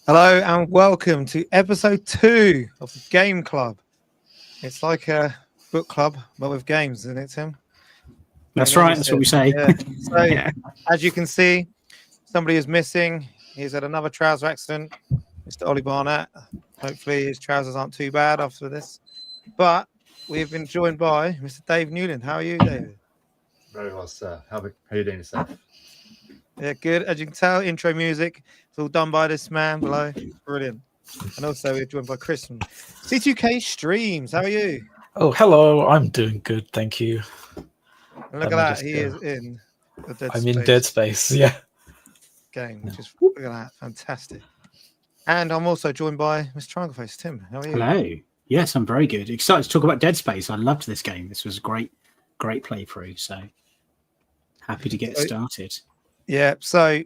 Hello and welcome to episode 2 of the Game Club. It's like a book club, but with games, isn't it, Tim? That's right. That's what we say. Yeah. So, Yeah. as you can see, somebody is missing. He's had another trouser accident, Mr. Ollie Barnett. Hopefully, his trousers aren't too bad after this. But we've been joined by Mr. Dave Newland. How are you, David? Very well, sir. How are you doing yourself? Yeah, good. As you can tell, intro music is all done by this man below. Brilliant. And also, we're joined by Chris from C2K Streams. How are you? Oh, hello. I'm doing good, thank you. And look at that. He is in the Dead I'm Space in Dead Space, yeah. game, which is look at that. Fantastic. And I'm also joined by Mr. Triangle Face. Tim, how are you? Hello. Yes, I'm very good. Excited to talk about Dead Space. I loved this game. This was a great playthrough. So happy to get started. Yeah, so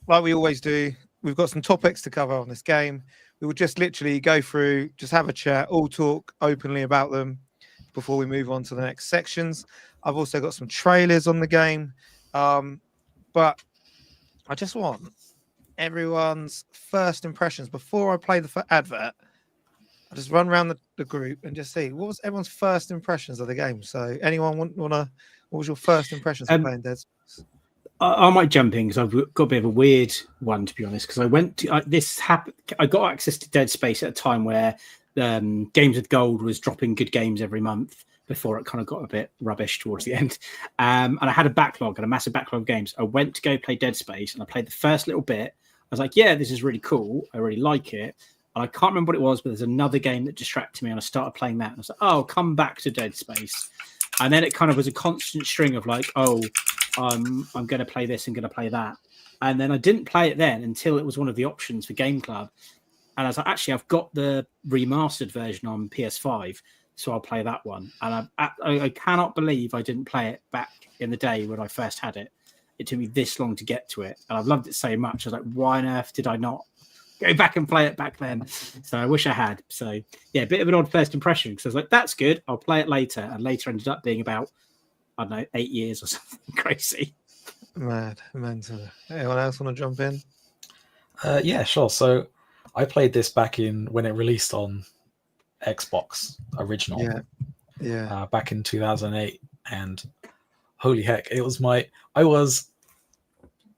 like we always do, we've got some topics to cover on this game. We will just literally go through, just have a chat, all talk openly about them before we move on to the next sections. I've also got some trailers on the game, but I just want everyone's first impressions before I play the advert. I'll just run around the group and just see what was everyone's first impressions of the game. So anyone wanna what was your first impressions of playing Dead Space? I might jump in because I've got a bit of a weird one, to be honest, because I went to I got access to Dead Space at a time where Games with Gold was dropping good games every month before it kind of got a bit rubbish towards the end. And I had a massive backlog of games. I went to go play Dead Space and I played the first little bit. I was like, yeah, this is really cool. I really like it. And I can't remember what it was, but there's another game that distracted me and I started playing that. And I was like, oh, I'll come back to Dead Space. And then it kind of was a constant string of like, oh, I'm going to play this and going to play that. And then I didn't play it then until it was one of the options for Game Club. And I was like, actually, I've got the remastered version on PS5, so I'll play that one. And I cannot believe I didn't play it back in the day when I first had it. It took me this long to get to it. And I've loved it so much. I was like, why on earth did I not go back and play it back then? So I wish I had. So, yeah, a bit of an odd first impression. Because I was like, that's good. I'll play it later. And later ended up being about, I don't know, 8 years or something crazy. Mad, mental. Anyone else want to jump in? Yeah, sure. So I played this back in when it released on Xbox original. Yeah. Back in 2008, and holy heck,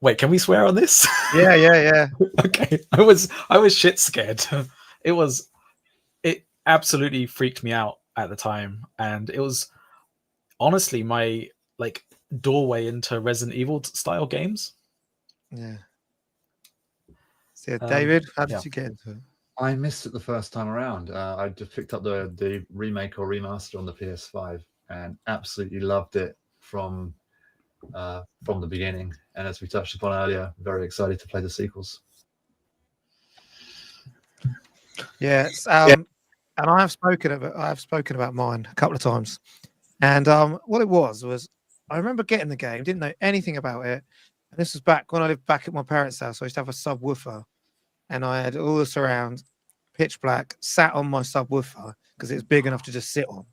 Wait, can we swear on this? Yeah. Okay, I was shit scared. It absolutely freaked me out at the time, and it was honestly my doorway into Resident Evil style games. Yeah. So yeah, David, how did you get into it? I missed it the first time around. I just picked up the remake or remaster on the PS5 and absolutely loved it from the beginning. And as we touched upon earlier, very excited to play the sequels. Yes, and I have spoken about mine a couple of times. And what it was I remember getting the game, didn't know anything about it. And this was back when I lived back at my parents' house. So I used to have a subwoofer, and I had all the surround, pitch black, sat on my subwoofer because it was big enough to just sit on.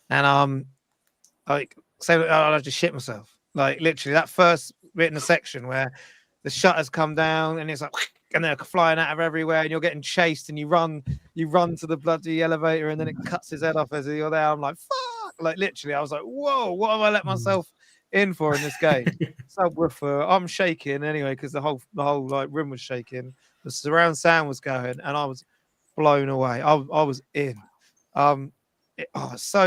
And I just shit myself. Like literally that first bit in the section where the shutters come down and it's like, and they're flying out of everywhere, and you're getting chased, and you run to the bloody elevator, and then it cuts his head off as you're there. I'm like, fuck! Like literally, I was like, whoa, what have I let myself in for in this game? Subwoofer, I'm shaking anyway because the whole like room was shaking. The surround sound was going, and I was blown away. I was in. I got so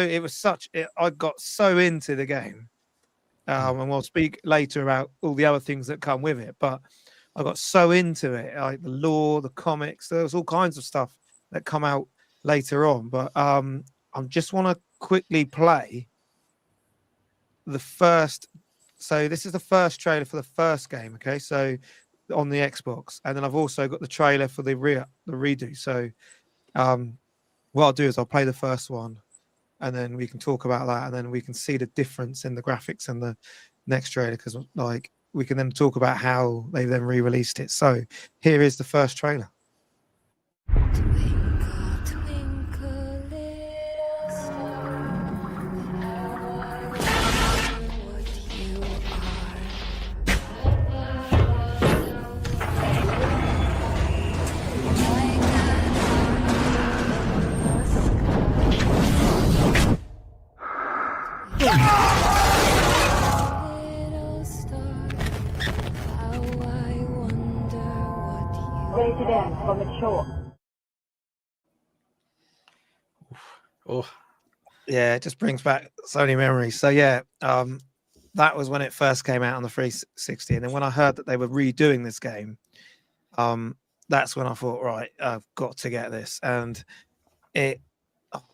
into the game. And we'll speak later about all the other things that come with it. But I got so into it, like the lore, the comics. There was all kinds of stuff that come out later on. But I just want to quickly play the first. So this is the first trailer for the first game. Okay, so on the Xbox, and then I've also got the trailer for the redo. So what I'll do is I'll play the first one, and then we can talk about that, and then we can see the difference in the graphics and the next trailer, because like we can then talk about how they then re-released it. So here is the first trailer. Rated M for mature. Oh, Yeah, it just brings back so many memories. So yeah, that was when it first came out on the 360, and then when I heard that they were redoing this game, that's when I thought, right, I've got to get this, and it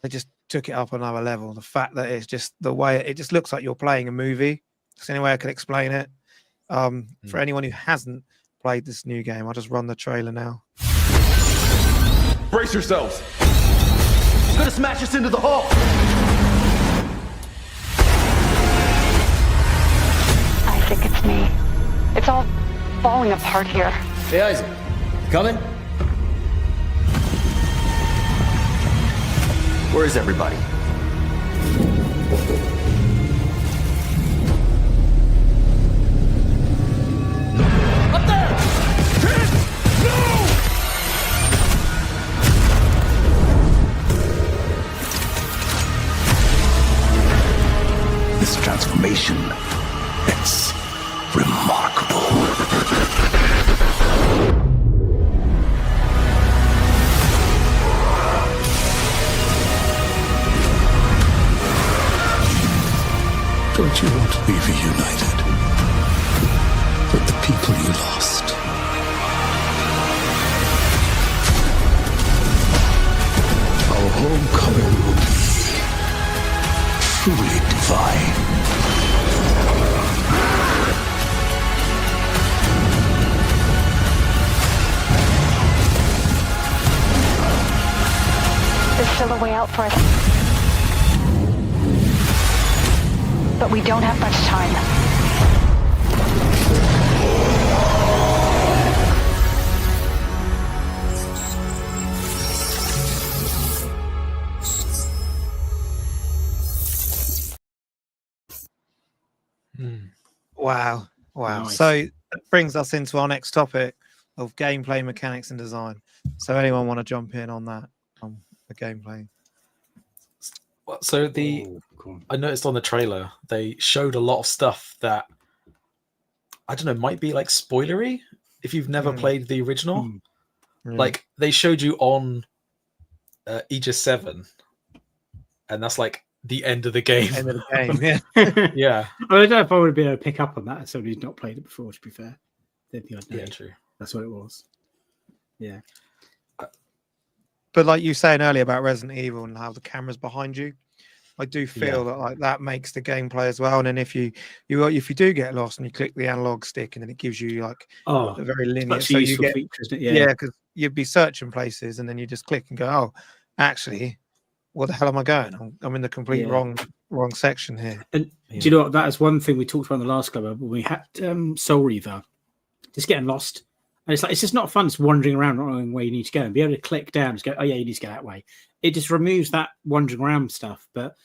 just took it up another level. The fact that it's just the way it just looks like you're playing a movie. That's the only way I can explain it. For anyone who hasn't played this new game, I'll just run the trailer now. Brace yourselves. It's gonna smash us into the hull. Isaac, it's me. It's all falling apart here. Hey, Isaac. You coming? Where is everybody? Up there! Kid! No! This transformation, it's remarkable. Don't you want to be reunited with the people you lost? Our homecoming will be truly divine. There's still a way out for us. But we don't have much time. Wow. Nice. So it brings us into our next topic of gameplay mechanics and design. So anyone want to jump in on that, the gameplay? so Cool. I noticed on the trailer they showed a lot of stuff that I don't know might be like spoilery if you've never played the original. Like they showed you on Aegis 7, and that's like the end of the game. End of the game, yeah. Yeah, I don't know if I would be able to pick up on that as somebody who's not played it before, to be fair. Don't think I'd know. yeah, true. That's what it was. Yeah. But like you were saying earlier about Resident Evil and how the camera's behind you, I do feel that like that makes the gameplay as well. And then if you do get lost and you click the analog stick, and then it gives you like a very linear, such a useful feature, isn't it? yeah, because you'd be searching places and then you just click and go, oh, actually, where the hell am I going? I'm in the complete wrong section here. And do you know what? That is one thing we talked about in the last club. When we had Soul Reaver, just getting lost. And it's like, it's just not fun. It's wandering around, not knowing where you need to go, and be able to click down, just go, oh yeah, you need to go that way. It just removes that wandering around stuff. But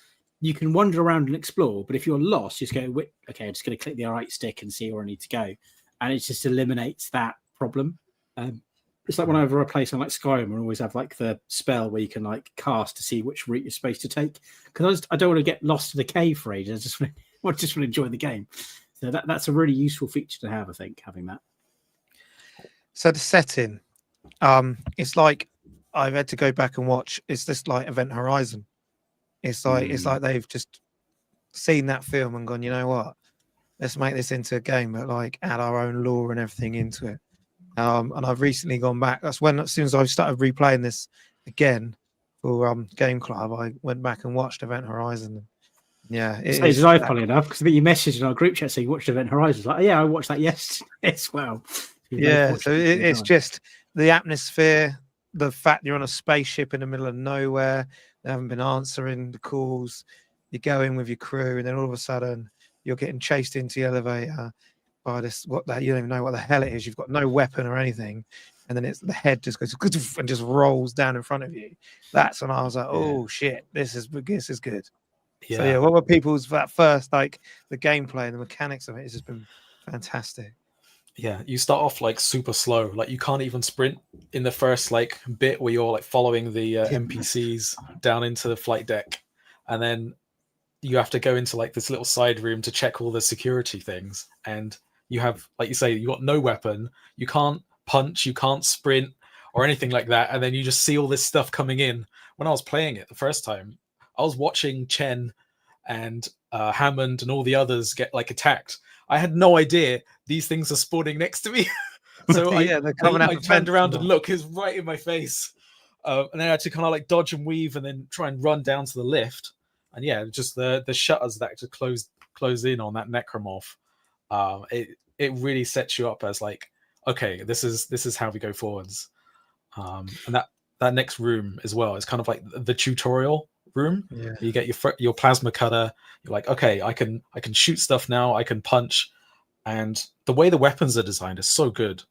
you can wander around and explore. But if you're lost, just go, okay, I'm just going to click the right stick and see where I need to go, and it just eliminates that problem. It's like whenever I play something like Skyrim, I always have like the spell where you can like cast to see which route you're supposed to take. Because I don't want to get lost in the cave for ages. I just want to enjoy the game. So that's a really useful feature to have, I think, having that. So the setting, it's like I've had to go back and watch. It's just like Event Horizon. It's like they've just seen that film and gone, you know what? Let's make this into a game, but like add our own lore and everything into it. And I've recently gone back. That's when, as soon as I started replaying this again for Game Club, I went back and watched Event Horizon. Yeah, So did I, funny enough, because you messaged in our group chat saying you watched Event Horizon. It's like, oh, yeah, I watched that yesterday as well. Yeah, so it's just the atmosphere, the fact you're on a spaceship in the middle of nowhere, they haven't been answering the calls, you go in with your crew, and then all of a sudden you're getting chased into the elevator by this, you don't even know what the hell it is, you've got no weapon or anything, and then the head just goes and just rolls down in front of you. That's when I was like, oh shit, this is good. Yeah. So yeah, what were people's that first, like the gameplay and the mechanics of it has just been fantastic. Yeah, you start off like super slow, like you can't even sprint in the first like bit where you're like following the NPCs down into the flight deck, and then you have to go into like this little side room to check all the security things, and you have, like you say, you got no weapon, you can't punch, you can't sprint or anything like that, and then you just see all this stuff coming in. When I was playing it the first time, I was watching Chen and Hammond and all the others get like attacked. I had no idea these things are spawning next to me. So Yeah, they're coming out I the turned fence around and and look, it's right in my face. And then I had to kind of like dodge and weave and then try and run down to the lift. And yeah, just the shutters that to close in on that necromorph. It really sets you up as like, okay, this is how we go forwards. And that next room as well is kind of like the tutorial room. Yeah. You get your plasma cutter. You're like, okay, I can shoot stuff now. I can punch, and the way the weapons are designed is so good.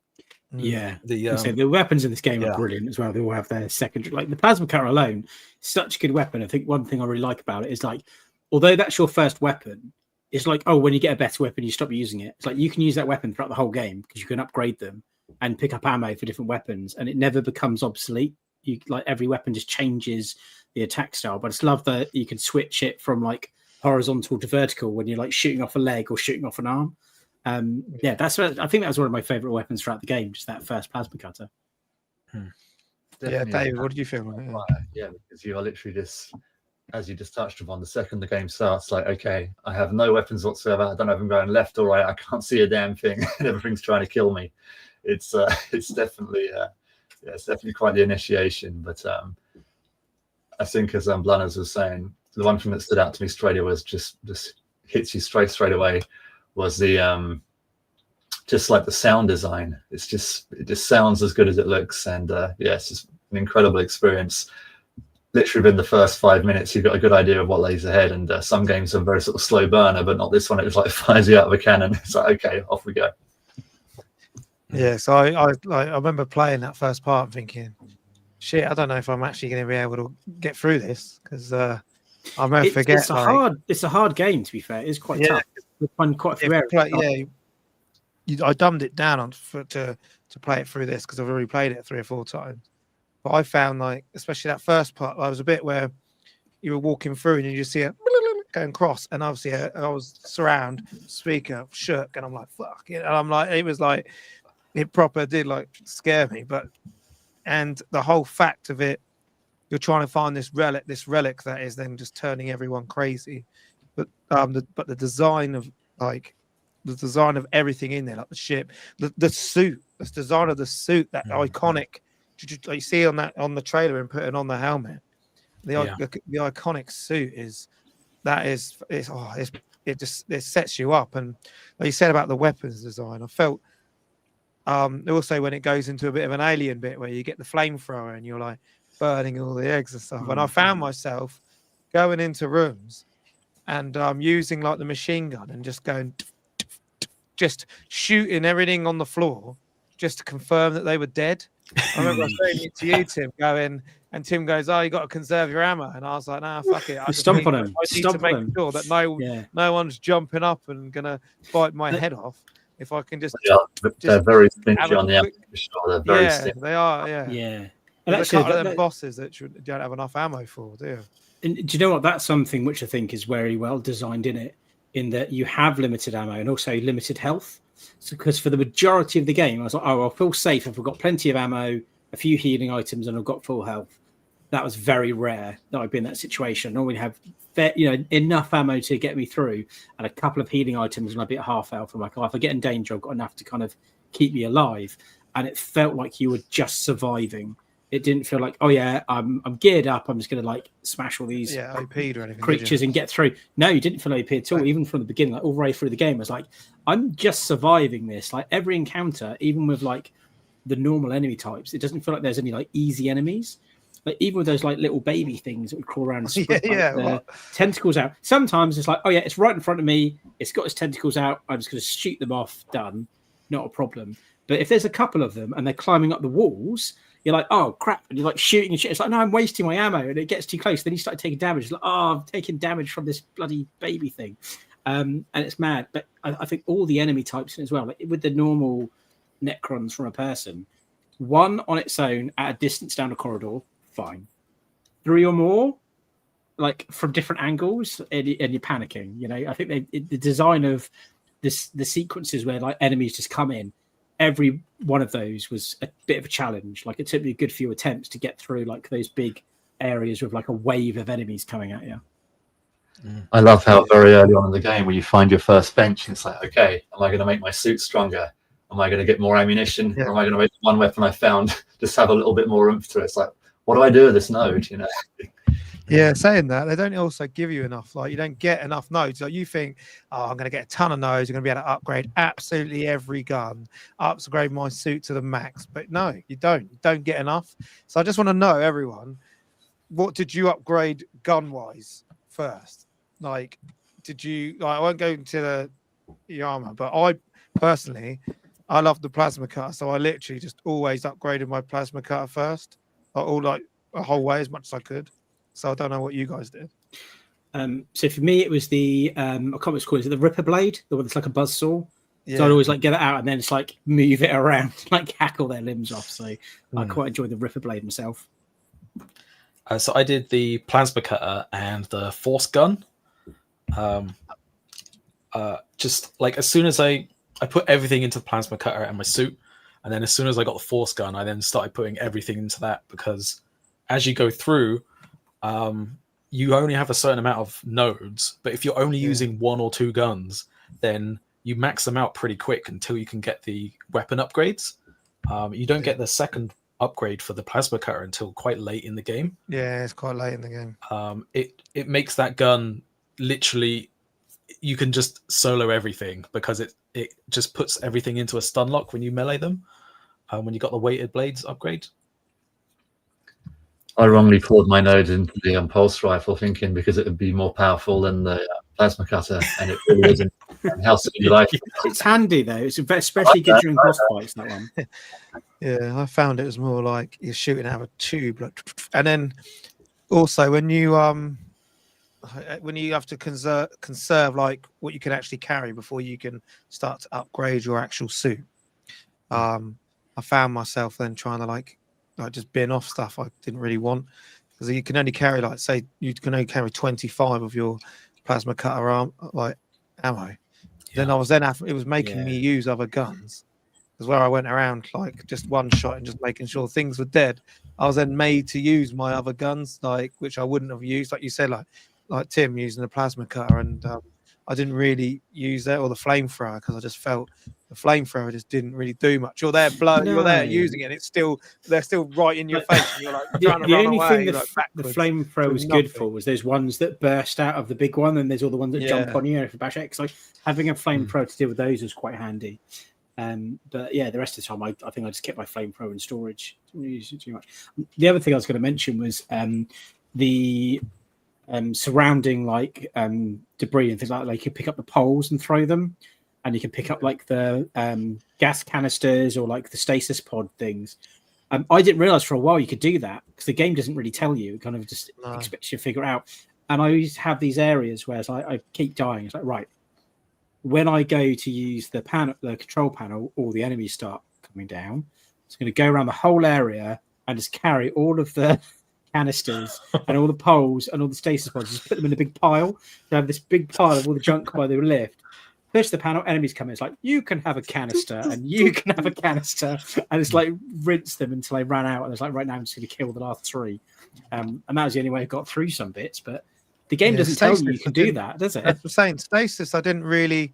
Yeah, The weapons in this game yeah. are brilliant as well. They all have their secondary, like the plasma cutter alone, such a good weapon. I think one thing I really like about it is like, although that's your first weapon, it's like, oh, when you get a better weapon, you stop using it. It's like you can use that weapon throughout the whole game because you can upgrade them and pick up ammo for different weapons, and it never becomes obsolete. You like every weapon just changes the attack style. But I just love that you can switch it from like horizontal to vertical when you're like shooting off a leg or shooting off an arm. Yeah, I think that was one of my favorite weapons throughout the game, just that first plasma cutter. Yeah, David, what did you feel? Yeah, because you are literally just, as you just touched upon, the second the game starts, like, okay, I have no weapons whatsoever. I don't know if I'm going left or right. I can't see a damn thing, and everything's trying to kill me. It's definitely it's definitely quite the initiation. But I think, as Blanas was saying, the one thing that stood out to me straight away was just hits you straight away was the just like the sound design. It just sounds as good as it looks, and it's just an incredible experience. Literally within the first 5 minutes, you've got a good idea of what lays ahead. And some games are very sort of slow burner, but not this one. It was like fires you out of a cannon. It's like, okay, off we go. Yeah, so I remember playing that first part and thinking, shit, I don't know if I'm actually going to be able to get through this, because I might forget. It's a hard game, to be fair. It's quite tough. It's fun quite a few areas. I dumbed it down to play it through this because I've already played it 3 or 4 times. But I found, like, especially that first part, there was a bit where you were walking through and you just see it going cross, and obviously I was surround speaker shook, and I'm like, fuck it, and I'm like, it was like, it proper did like scare me. And the whole fact of it, you're trying to find this relic that is then just turning everyone crazy. But the design of everything in there, like the ship, the suit, the design of the suit, that iconic, like you see on the trailer and putting on the helmet, the iconic suit it sets you up. And like you said about the weapons design, I felt also when it goes into a bit of an alien bit where you get the flamethrower and you're like burning all the eggs and stuff. And I found myself going into rooms and using like the machine gun and just going, just shooting everything on the floor just to confirm that they were dead. I remember saying it to you, Tim, and Tim goes, "Oh, you got to conserve your ammo," and I was like, "Nah, fuck it. I need to make sure that no one's jumping up and gonna bite my head off. If I can just they're very stingy on the ammo. They're very stingy. They are. Yeah. And there's a couple of them bosses that you don't have enough ammo for, do you? And do you know what? That's something which I think is very well designed in that you have limited ammo and also limited health. So, because for the majority of the game, I was like, oh, I'll feel safe if I've got plenty of ammo, a few healing items, and I've got full health. That was very rare that I've been in that situation. I normally have enough ammo to get me through and a couple of healing items and I'd be at half health. I'm like, oh, if I get in danger, I've got enough to kind of keep me alive. And it felt like you were just surviving. It didn't feel like, oh yeah, I'm geared up. I'm just going to like smash all these OP'd or anything, creatures and get through. No, you didn't feel OP at all. Even from the beginning, like all the way through the game, I was like, I'm just surviving this. Like every encounter, even with like the normal enemy types, it doesn't feel like there's any like easy enemies. Like even with those like little baby things that would crawl around and spread tentacles out. Sometimes it's like, oh yeah, it's right in front of me. It's got its tentacles out. I'm just going to shoot them off. Done. Not a problem. But if there's a couple of them and they're climbing up the walls, you're like, oh crap, and you're like shooting and shit. It's like, no, I'm wasting my ammo, and it gets too close. Then you start taking damage. It's like, oh, I've taken damage from this bloody baby thing, and it's mad. But I think all the enemy types as well, like with the normal Necrons from a person, one on its own at a distance down a corridor, fine. 3 or more, like from different angles, and you're panicking. You know, I think the design of the sequences where like enemies just come in. every one of those was a bit of a challenge. Like it took me a good few attempts to get through like those big areas with like a wave of enemies coming at you. I love how very early on in the game where you find your first bench and it's like, okay, am I going to make my suit stronger? Am I going to get more ammunition? Or am I going to make one weapon I found just have a little bit more oomph to it? It's like, what do I do with this node? You know? Yeah, saying that, they don't also give you enough. Like, you don't get enough nodes. Like, you think, oh, I'm going to get a ton of nodes. I'm going to be able to upgrade absolutely every gun, upgrade my suit to the max. But no, you don't. You don't get enough. So I just want to know, everyone, what did you upgrade gun-wise first? Like, did you... Like, I won't go into the armor, but I personally, I love the plasma cutter. So I literally just always upgraded my plasma cutter first. Like a whole way as much as I could. So I don't know what you guys did. So for me, it was the I can't remember what it's called. Is it the Ripper Blade, the one that's like a buzzsaw? Yeah. So I'd always like get it out and then it's like move it around, like hackle their limbs off. So I quite enjoyed the Ripper Blade myself. So I did the plasma cutter and the force gun. Just like as soon as I put everything into the plasma cutter and my suit, and then as soon as I got the force gun, I then started putting everything into that, because as you go through, you only have a certain amount of nodes, but if you're only using one or two guns, then you max them out pretty quick until you can get the weapon upgrades. You don't get the second upgrade for the plasma cutter until quite late in the game. Yeah, it's quite late in the game. It makes that gun literally, you can just solo everything, because it just puts everything into a stun lock when you melee them, when you got the weighted blades upgrade. I wrongly poured my node into the pulse rifle, thinking because it would be more powerful than the plasma cutter, and it really isn't. And how silly life! It's handy though. It's especially good during boss fights. That one. Yeah, I found it was more like you're shooting out of a tube, like, and then also when you have to conserve like what you can actually carry before you can start to upgrade your actual suit. I found myself then trying to like just bin off stuff I didn't really want, because you can only carry like, say, you can only carry 25 of your plasma cutter ammo. Then it was making me use other guns, because where I went around like just one shot and just making sure things were dead, I was then made to use my other guns, like, which I wouldn't have used, like you said, like Tim using the plasma cutter, and I didn't really use that, or the flamethrower, because I just felt the flamethrower just didn't really do much. You're there using it, they're still right in your face, and you're like trying to run away. The flamethrower was good for was those ones that burst out of the big one, and there's all the ones that jump on you if you bash it. So having a flamethrower to deal with those was quite handy. But yeah, the rest of the time I think I just kept my flamethrower in storage. Didn't use it too much. The other thing I was going to mention was the surrounding like debris and things like that. Like you could pick up the poles and throw them, and you can pick up like the gas canisters or like the stasis pod things. I didn't realize for a while you could do that, because the game doesn't really tell you. It kind of just expects you to figure it out. And I always have these areas where it's like I keep dying. It's like, right, when I go to use the control panel, all the enemies start coming down. It's going to go around the whole area and just carry all of the canisters and all the poles and all the stasis pods, just put them in a big pile. They have this big pile of all the junk by the lift. Push the panel, enemies come in. It's like, you can have a canister and you can have a canister, and it's like rinse them until they ran out. And it's like, right now I'm just going to kill the last three, and that was the only way I got through some bits. But the game doesn't tell you can do that, does it? That's what I'm saying. Stasis I didn't really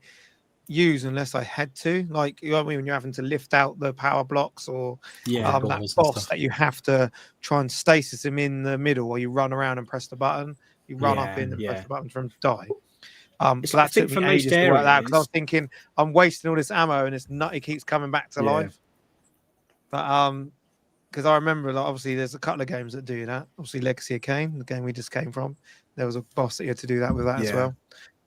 use unless I had to, like, you know what I mean, when you're having to lift out the power blocks, or that boss that you have to try and stasis him in the middle, or you run around and press the button, you run up in and press the button for him to die. So that took me ages to work that, because I was thinking I'm wasting all this ammo and this nutty keeps coming back to life. But because I remember, like, obviously there's a couple of games that do that. Obviously Legacy of Kain, the game we just came from, there was a boss that you had to do that with that as well.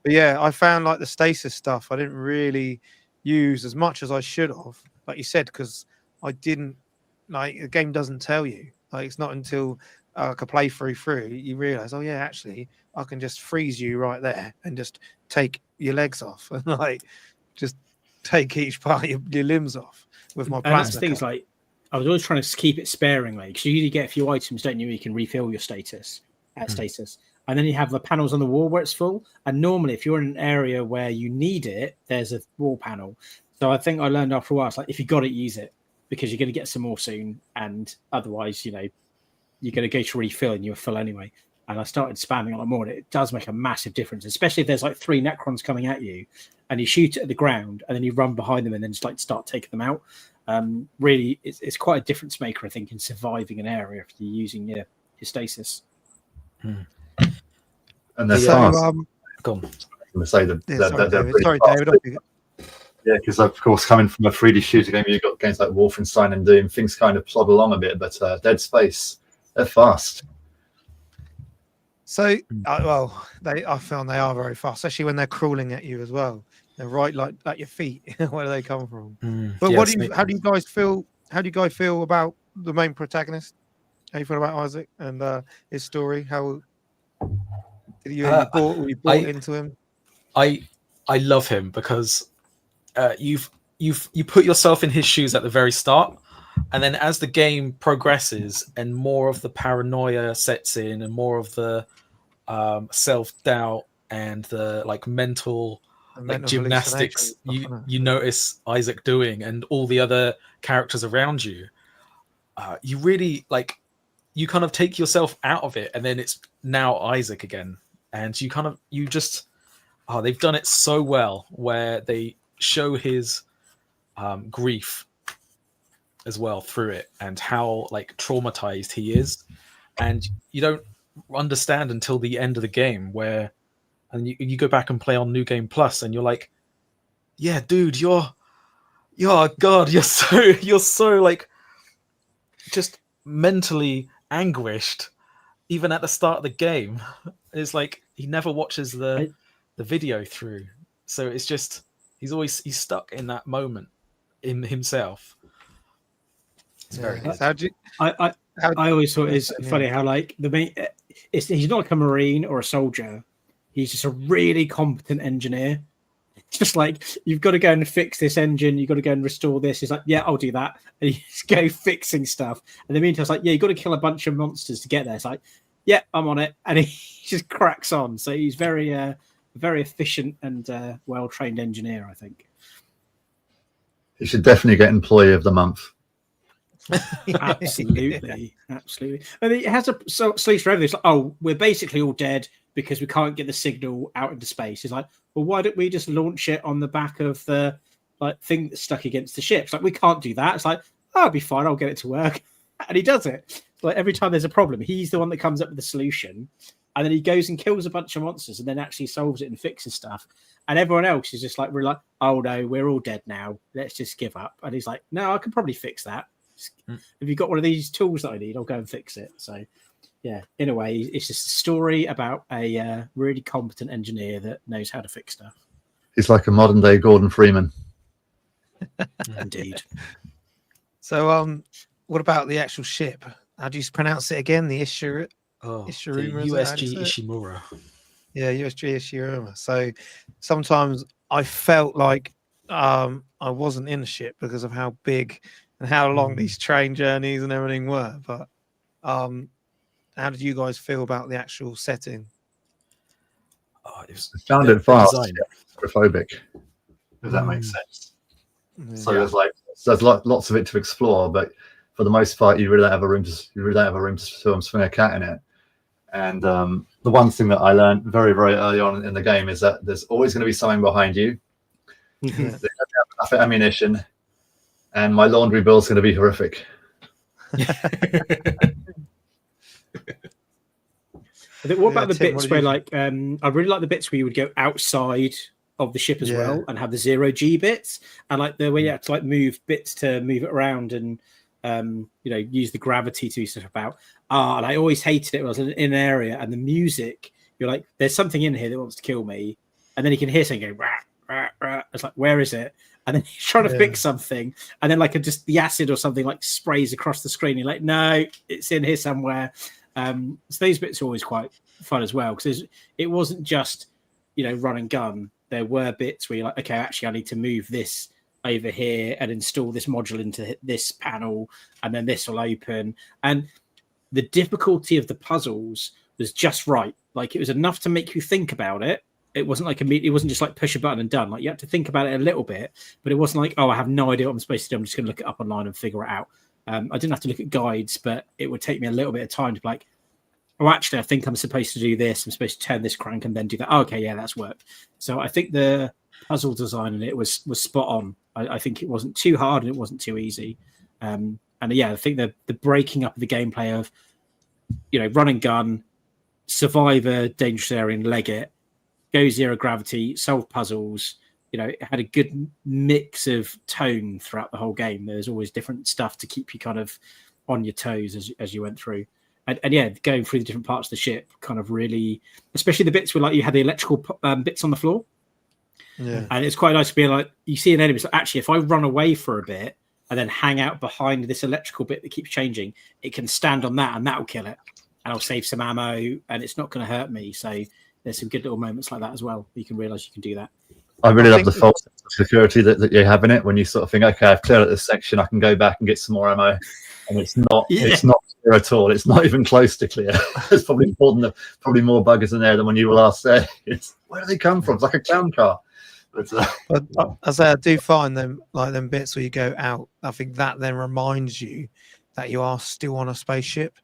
But yeah, I found like the stasis stuff I didn't really use as much as I should have, like you said, because I didn't, like, the game doesn't tell you. Like, it's not until like a playthrough through you realize, oh yeah, actually I can just freeze you right there and just take your legs off, and like just take each part of your limbs off with my plasma. And that's things like, I was always trying to keep it sparingly, because you usually get a few items, don't you? You can refill your status at status. And then you have the panels on the wall where it's full. And normally, if you're in an area where you need it, there's a wall panel. So I think I learned after a while, it's like if you got it, use it, because you're going to get some more soon, and otherwise, you're going to go to refill and you're full anyway. And I started spamming a lot more, and it does make a massive difference, especially if there's like 3 Necrons coming at you, and you shoot it at the ground, and then you run behind them, and then just like start taking them out. Really, it's quite a difference maker, I think, in surviving an area if you're using your stasis. And they're So, fast. Go on. I'm going to say that sorry, they're David. pretty Sorry, fast. David. Off you go. Yeah, because of course, coming from a 3D shooter game, you've got games like Wolfenstein and Doom. Things kind of plod along a bit, but Dead Space, they're fast. So, I found they are very fast, especially when they're crawling at you as well. They're right like at your feet. Where do they come from? But how do you guys feel? How do you guys feel about the main protagonist? How do you feel about Isaac and his story? How did you bought into him? I love him because you put yourself in his shoes at the very start, and then as the game progresses and more of the paranoia sets in and more of the self-doubt and the mental gymnastics you notice Isaac doing and all the other characters around you, you really you kind of take yourself out of it, and then it's now Isaac again, and they've done it so well where they show his grief as well through it and how traumatized he is, and you don't understand until the end of the game and you go back and play on New Game Plus and you're like, yeah, dude, you're so just mentally anguished even at the start of the game. It's like he never watches the video through, so it's just he's stuck in that moment in himself. It's very good. I always thought it's funny how he's not like a Marine or a soldier. He's just a really competent engineer. Just like, you've got to go and fix this engine, you've got to go and restore this. He's like, yeah, I'll do that. And he's go fixing stuff. And in the meantime, it's like, yeah, you've got to kill a bunch of monsters to get there. It's like, yeah, I'm on it. And he just cracks on. So he's very efficient and well-trained engineer, I think. He should definitely get Employee of the Month. Absolutely. And it has a solution for everything. It's like, oh, we're basically all dead because we can't get the signal out into space. It's like, well, why don't we just launch it on the back of the thing that's stuck against the ship? It's like, we can't do that. It's like, oh, I'll be fine. I'll get it to work. And he does it. Like every time there's a problem, he's the one that comes up with the solution. And then he goes and kills a bunch of monsters and then actually solves it and fixes stuff. And everyone else is just we're like, oh no, we're all dead now. Let's just give up. And he's like, no, I can probably fix that. If you've got one of these tools that I need, I'll go and fix it. So yeah, in a way, it's just a story about a really competent engineer that knows how to fix stuff. He's like a modern day Gordon Freeman. Indeed. So, what about the actual ship? How do you pronounce it again? The Ishimura? The USG Ishimura. Yeah, USG Ishimura. So sometimes I felt like I wasn't in the ship because of how big and how long these train journeys and everything were. But how did you guys feel about the actual setting? I found it fast, claustrophobic, if that makes sense. Yeah. So there's lots of it to explore, but for the most part, you really don't have a room to swing a cat in it. And the one thing that I learned very, very early on in the game is that there's always going to be something behind you. They don't have enough ammunition, and my laundry bill is going to be horrific. I think, what about the bits where I really like the bits where you would go outside of the ship as well and have the 0G bits and the way you have to move bits to move it around and use the gravity to do stuff about. And I always hated it when I was in an area and the music, you're like, there's something in here that wants to kill me, and then you can hear something go rah, rah, rah. It's like, where is it? And then you're trying to fix something, and then just the acid or something sprays across the screen. You're like, no, it's in here somewhere. So those bits are always quite fun as well, because it wasn't just run and gun. There were bits where you're like, okay, actually I need to move this over here and install this module into this panel, and then this will open. And the difficulty of the puzzles was just right. It was enough to make you think about it, it wasn't like it wasn't just like push a button and done. Like you had to think about it a little bit, but it wasn't like, oh, I have no idea what I'm supposed to do. I'm just going to look it up online and figure it out. I didn't have to look at guides, but it would take me a little bit of time to be like, oh, actually, I think I'm supposed to do this. I'm supposed to turn this crank and then do that. Oh, okay, yeah, that's worked. So I think the puzzle design in it was spot on. I think it wasn't too hard and it wasn't too easy. And yeah, I think the breaking up of the gameplay of, run and gun, survive a dangerous area and leg it, go zero gravity, solve puzzles. It had a good mix of tone throughout the whole game. There's always different stuff to keep you kind of on your toes as you went through. And yeah, going through the different parts of the ship kind of really, especially the bits where like you had the electrical bits on the floor. Yeah. And it's quite nice to be like, you see an enemy. So actually, if I run away for a bit and then hang out behind this electrical bit that keeps changing, it can stand on that and that'll kill it. And I'll save some ammo and it's not going to hurt me. So there's some good little moments like that as well. You can realize you can do that. I really love the false sense of security that you have in it when you sort of think, okay, I've cleared out this section, I can go back and get some more ammo. And it's not clear at all. It's not even close to clear. There's probably more buggers in there than when you were last there. Where do they come from? It's like a clown car. But as I do find them bits where you go out, I think that then reminds you that you are still on a spaceship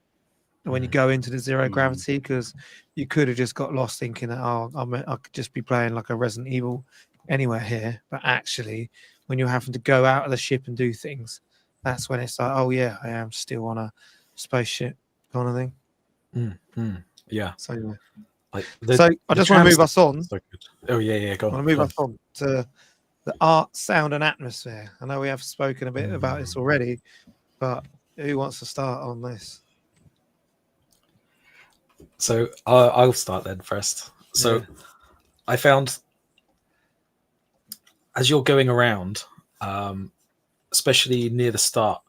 when you go into the zero gravity, because you could have just got lost thinking that I could just be playing like a Resident Evil anywhere here, but actually when you're having to go out of the ship and do things, that's when it's like, oh yeah, I am still on a spaceship kind of thing. Yeah. So yeah. Like so I just want to move us on. So oh yeah, go on. I want to move us on to the art, sound, and atmosphere. I know we have spoken a bit about this already, but who wants to start on this? So I'll start then first. So I found as you're going around, especially near the start,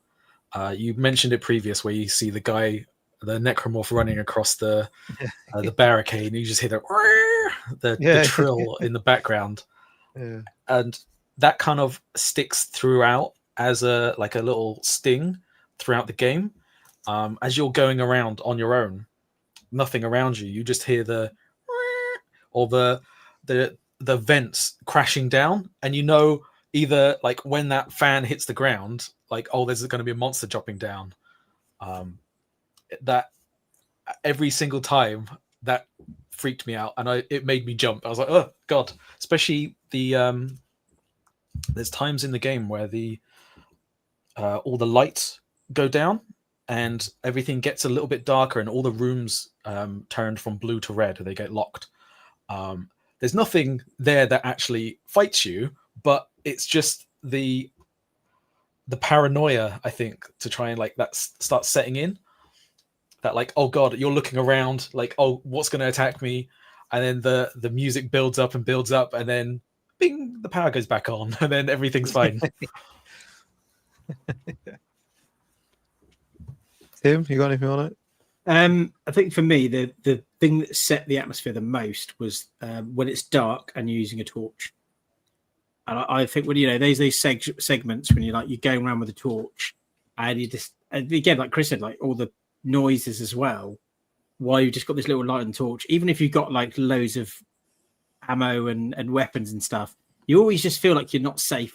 you mentioned it previous where you see the guy, the Necromorph running across the barricade, and you just hear the trill in the background, and that kind of sticks throughout as a little sting throughout the game. As you're going around on your own, nothing around you, you just hear the vents crashing down, and either like when that fan hits the ground, like, oh, there's going to be a monster dropping down. That every single time that freaked me out, and it made me jump. I was like, oh god! Especially there's times in the game where all the lights go down and everything gets a little bit darker, and all the rooms turned from blue to red, and they get locked. There's nothing there that actually fights you, but it's just the paranoia, I think, to try and like that start setting in. That like, oh god, you're looking around, like, oh, what's going to attack me? And then the music builds up, and then bing, the power goes back on, and then everything's fine. Tim, you got anything on it? I think for me, the thing that set the atmosphere the most was when it's dark and you're using a torch. And I think when there's these segments when you're going around with a torch, and you just, and again, like Chris said, like all the noises as well, while you've just got this little light and torch, even if you've got like loads of ammo and weapons and stuff, you always just feel like you're not safe.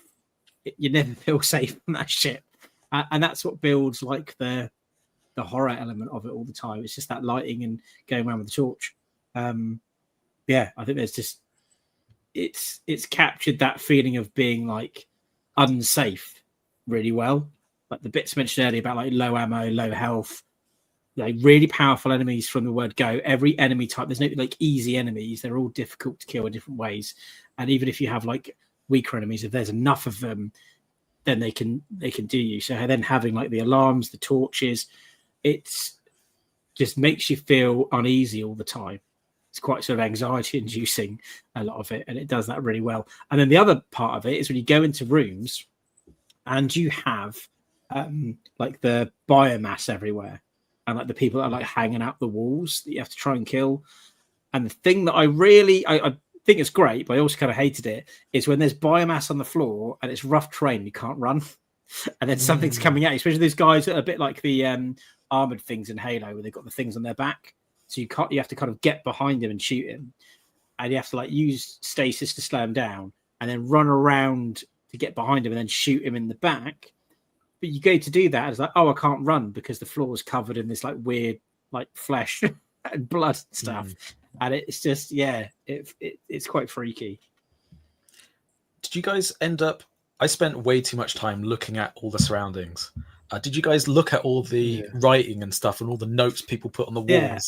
You never feel safe on that ship, and that's what builds like the horror element of it all the time. It's just that lighting and going around with the torch. Yeah, I think there's just it's captured that feeling of being like unsafe really well. Like the bits mentioned earlier about like low ammo, low health, like really powerful enemies from the word go. Every enemy type, there's no like easy enemies. They're all difficult to kill in different ways. And even if you have like weaker enemies, if there's enough of them, then they can do you. So then having like the alarms, the torches, it's just makes you feel uneasy all the time. It's quite sort of anxiety inducing, a lot of it, and it does that really well. And then the other part of it is when you go into rooms and you have like the biomass everywhere, and like the people that are like hanging out the walls that you have to try and kill. And the thing that I think it's great, but I also kind of hated it, is when there's biomass on the floor and it's rough terrain, you can't run. And then something's coming at you, especially these guys that are a bit like the armored things in Halo, where they've got the things on their back. So you have to kind of get behind him and shoot him. and you have to like use stasis to slow him down, and then run around to get behind him, and then shoot him in the back. But you go to do that, it's like, oh, I can't run because the floor is covered in this like weird like flesh and blood and stuff, and it's just it's quite freaky. Did you guys end up? I spent way too much time looking at all the surroundings. Did you guys look at all the writing and stuff and all the notes people put on the walls? Yeah.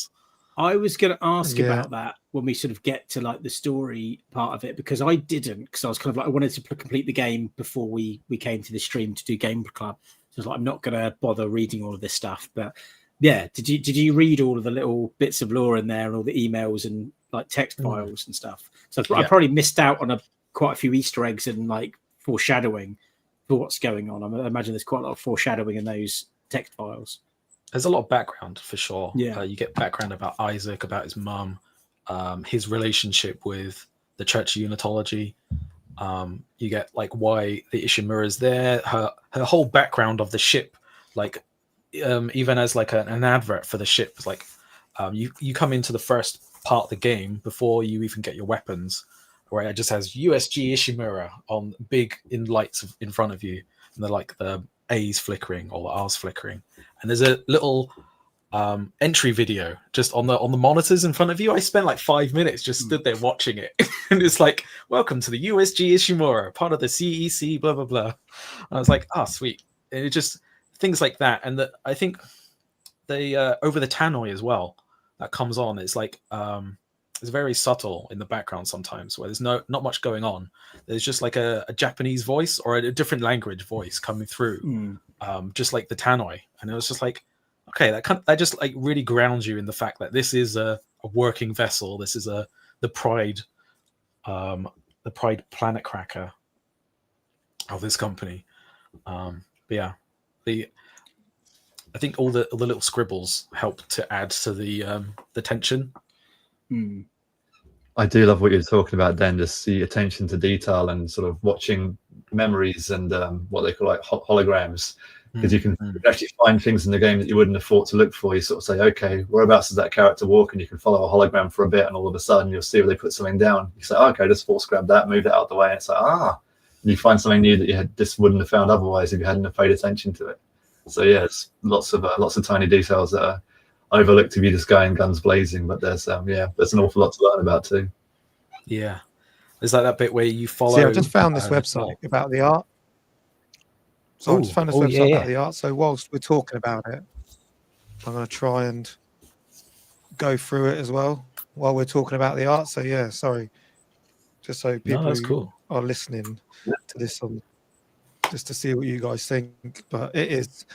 I was going to ask about that when we sort of get to like the story part of it, because I didn't, because I was kind of like, I wanted to complete the game before we came to the stream to do Game Club. So I was like, I'm not going to bother reading all of this stuff. But yeah, did you read all of the little bits of lore in there and all the emails and like text files and stuff? So I probably missed out on quite a few Easter eggs and like foreshadowing for what's going on. I imagine there's quite a lot of foreshadowing in those text files. There's a lot of background for sure. Yeah, you get background about Isaac, about his mum, his relationship with the Church of Unitology. You get like why the Ishimura is there, her whole background of the ship, like even as like an advert for the ship. Like you come into the first part of the game before you even get your weapons, where it just has USG Ishimura on big in lights in front of you, and they're like the A's flickering or the R's flickering, and there's a little entry video just on the monitors in front of you. I spent like 5 minutes just stood there watching it, and it's like, welcome to the USG Ishimura, part of the CEC, blah blah blah. And I was like, sweet. And it just things like that, and I think they over the tannoy as well that comes on. It's like it's very subtle in the background sometimes, where there's not much going on. There's just like a Japanese voice or a different language voice coming through, just like the tannoy. And it was just like, okay, that just like really grounds you in the fact that this is a working vessel. This is the Pride planet cracker of this company. But yeah, I think all the little scribbles help to add to the tension. I do love what you're talking about, Dan, just the attention to detail and sort of watching memories and what they call like holograms, because you can actually find things in the game that you wouldn't have thought to look for. You sort of say, okay, whereabouts does that character walk? And you can follow a hologram for a bit, and all of a sudden you'll see where they put something down. You say, okay, just force grab that, move it out of the way, and it's like, and you find something new that you just wouldn't have found otherwise if you hadn't have paid attention to it. So yeah, it's lots of tiny details that are overlooked if you just go in guns blazing, but there's an awful lot to learn about too. Yeah, is that bit where you follow? See, I just found this website about the art. So I just found this website about the art. So whilst we're talking about it, I'm going to try and go through it as well while we're talking about the art. So yeah, sorry, just so people who are listening to this just to see what you guys think. But it is,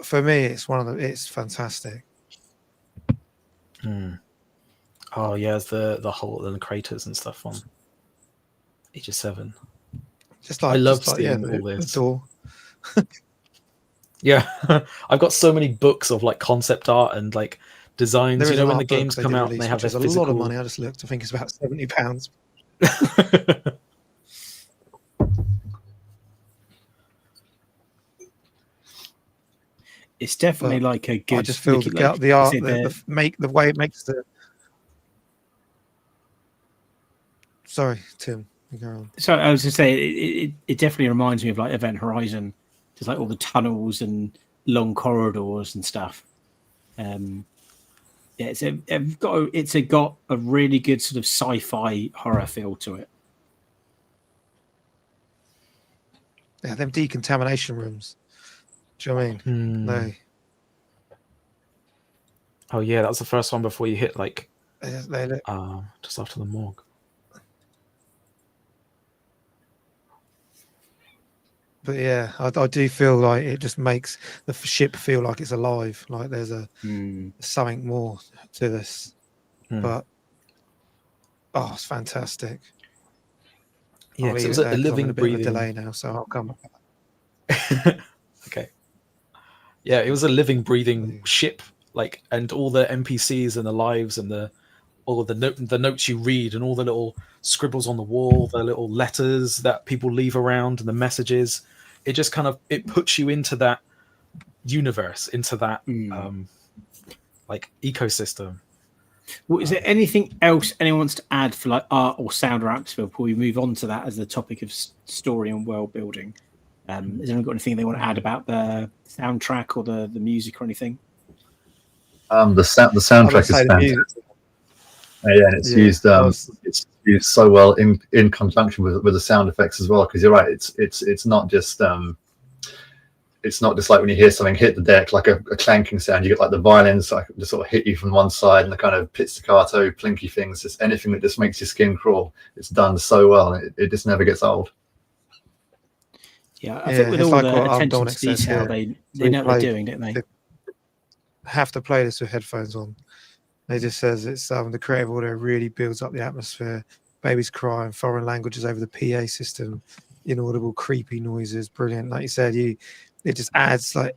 for me, it's fantastic. Oh yeah, it's the hole and the craters and stuff on Age of 7. Just like I love seeing all this. The door. Yeah, I've got so many books of like concept art and like designs. You know, when the games come out, and they have this a lot of money. I just looked. I think it's about £70. It's definitely like a good. I just feel the art, the way it makes the. Sorry, Tim. You go on. So I was going to say, it definitely reminds me of like Event Horizon, just like all the tunnels and long corridors and stuff. It's got a really good sort of sci-fi horror feel to it. Yeah, them decontamination rooms. Do you know what I mean? No. Oh yeah, that was the first one before you hit like just after the morgue. But yeah, I do feel like it just makes the ship feel like it's alive, like there's something more to this. But it's fantastic. Yeah, it was a living, breathing delay now, so I'll come. Okay. Yeah, it was a living, breathing ship, like, and all the NPCs and the lives and all of the notes you read and all the little scribbles on the wall, the little letters that people leave around and the messages. It just kind of puts you into that universe, into that like ecosystem. Well, is there anything else anyone wants to add for like art or sound or atmosphere before we move on to that as the topic of story and world building? Has anyone got anything they want to add about the soundtrack or the music or anything? The soundtrack is fantastic. Yeah, and it's used so well in conjunction with the sound effects as well. Because you're right, it's not just like when you hear something hit the deck, like a clanking sound. You get like the violins like just sort of hit you from one side, and the kind of pizzicato, plinky things. Just anything that just makes your skin crawl. It's done so well, and it just never gets old. Yeah, I think with all like the attention to detail, they know what they're doing, don't they? Have to play this with headphones on. It just says it's the creative order really builds up the atmosphere. Babies crying, foreign languages over the PA system, inaudible creepy noises. Brilliant, like you said. It just adds to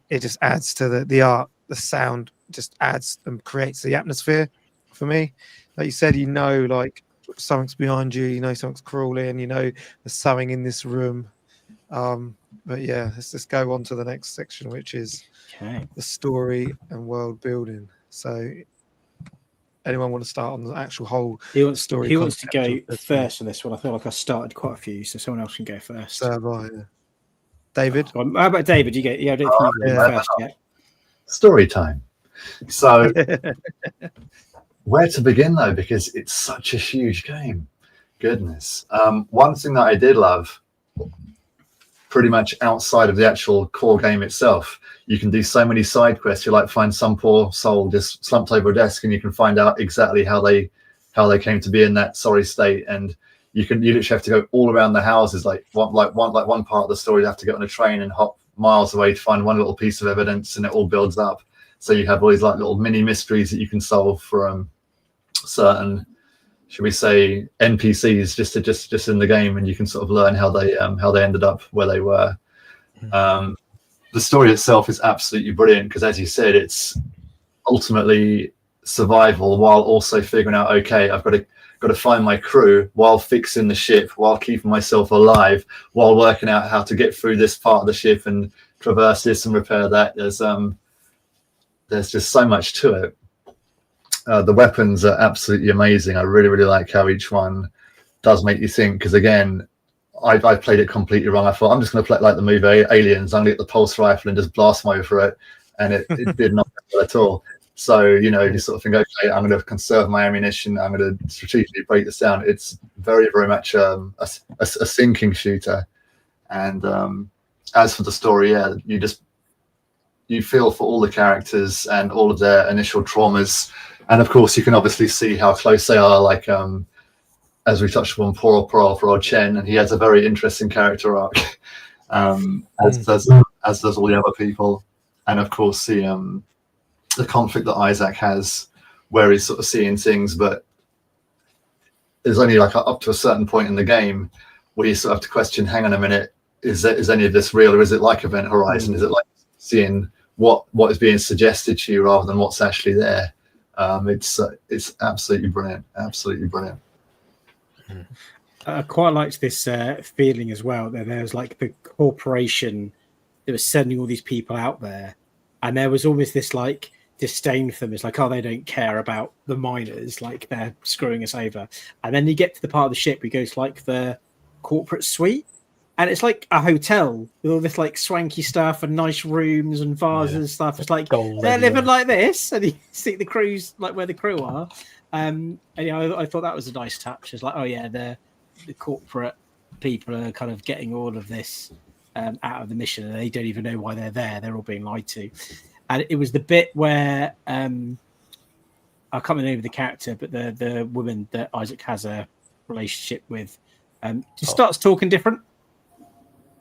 the art, the sound. Just adds and creates the atmosphere for me. Like you said, like something's behind you. Something's crawling. There's something in this room. But yeah, let's just go on to the next section, which is the story and world building. So, anyone want to start on the actual whole story? He wants to go first on this one. I feel like I started quite a few, so someone else can go first. David? How about David? You get? Yeah, I don't think you've gone first yet. Story time. So, where to begin though? Because it's such a huge game. Goodness. One thing that I did love, pretty much outside of the actual core game itself, you can do so many side quests. You like find some poor soul just slumped over a desk, and you can find out exactly how they came to be in that sorry state. And you literally have to go all around the houses. Like one part of the story, you have to get on a train and hop miles away to find one little piece of evidence, and it all builds up. So you have all these like little mini mysteries that you can solve for certain, should we say, NPCs just in the game, and you can sort of learn how they ended up where they were. The story itself is absolutely brilliant because, as you said, it's ultimately survival while also figuring out, okay, I've got to find my crew while fixing the ship, while keeping myself alive, while working out how to get through this part of the ship and traverse this and repair that. There's just so much to it. The weapons are absolutely amazing. I really, really like how each one does make you think. Because again, I played it completely wrong. I thought I'm just going to play it like the movie Aliens. I'm going to get the pulse rifle and just blast my way through it, and it did not at all. So you sort of think, okay, I'm going to conserve my ammunition. I'm going to strategically break this down. It's very, very much a sinking shooter. And as for the story, yeah, you feel for all the characters and all of their initial traumas. And of course, you can obviously see how close they are. Like, as we touched upon, poor old Chen, and he has a very interesting character arc, as does all the other people. And of course, the conflict that Isaac has, where he's sort of seeing things, but there's only like up to a certain point in the game where you sort of have to question: hang on a minute, is any of this real, or is it like Event Horizon? Is it like seeing what is being suggested to you rather than what's actually there? It's absolutely brilliant. I quite liked this feeling as well, that there was like the corporation that was sending all these people out there, and there was almost this like disdain for them. It's like, oh, they don't care about the miners, like they're screwing us over. And then you get to the part of the ship where you go to like the corporate suite, and it's like a hotel with all this like swanky stuff and nice rooms and vases and stuff. It's like they're living like this, and you see the crews like where the crew are. And I thought that was a nice touch. It's like, oh yeah, the corporate people are kind of getting all of this out of the mission, and they don't even know why they're there. They're all being lied to. And it was the bit where I can't remember the name of the character, but the woman that Isaac has a relationship with just starts talking different.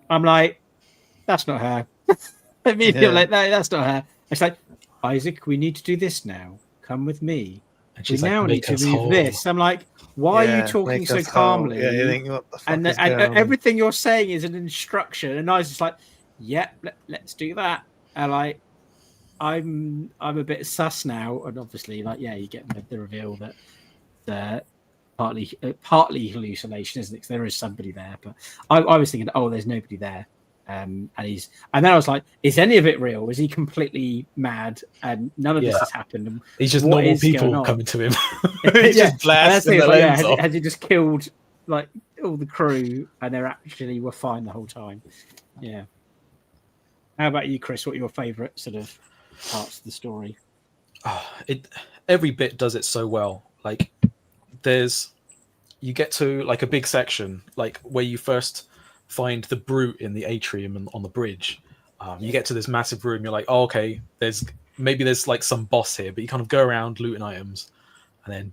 I'm like, that's not her. Immediately, like, that's not her. It's like, Isaac, we need to do this now. Come with me. We now need to move this. I'm like, why are you talking so calmly? Yeah, you think, what the fuck and everything you're saying is an instruction. And I was just like, let's do that. And I'm a bit sus now. And obviously, like, yeah, you get the reveal that the partly hallucination, isn't it? 'Cause there is somebody there. But I was thinking, oh, there's nobody there. And then I was like, is any of it real? Is he completely mad and none of this has happened? And He's just what normal is going people on? coming to him. He's just blasting the lens off. Has he just killed like all the crew and they're actually were fine the whole time? Yeah. How about you, Chris? What are your favourite sort of parts of the story? Every bit does it so well. Like you get to like a big section, like where you first find the brute in the atrium and on the bridge. You get to this massive room. You're like, oh, okay, there's like some boss here, but you kind of go around looting items, and then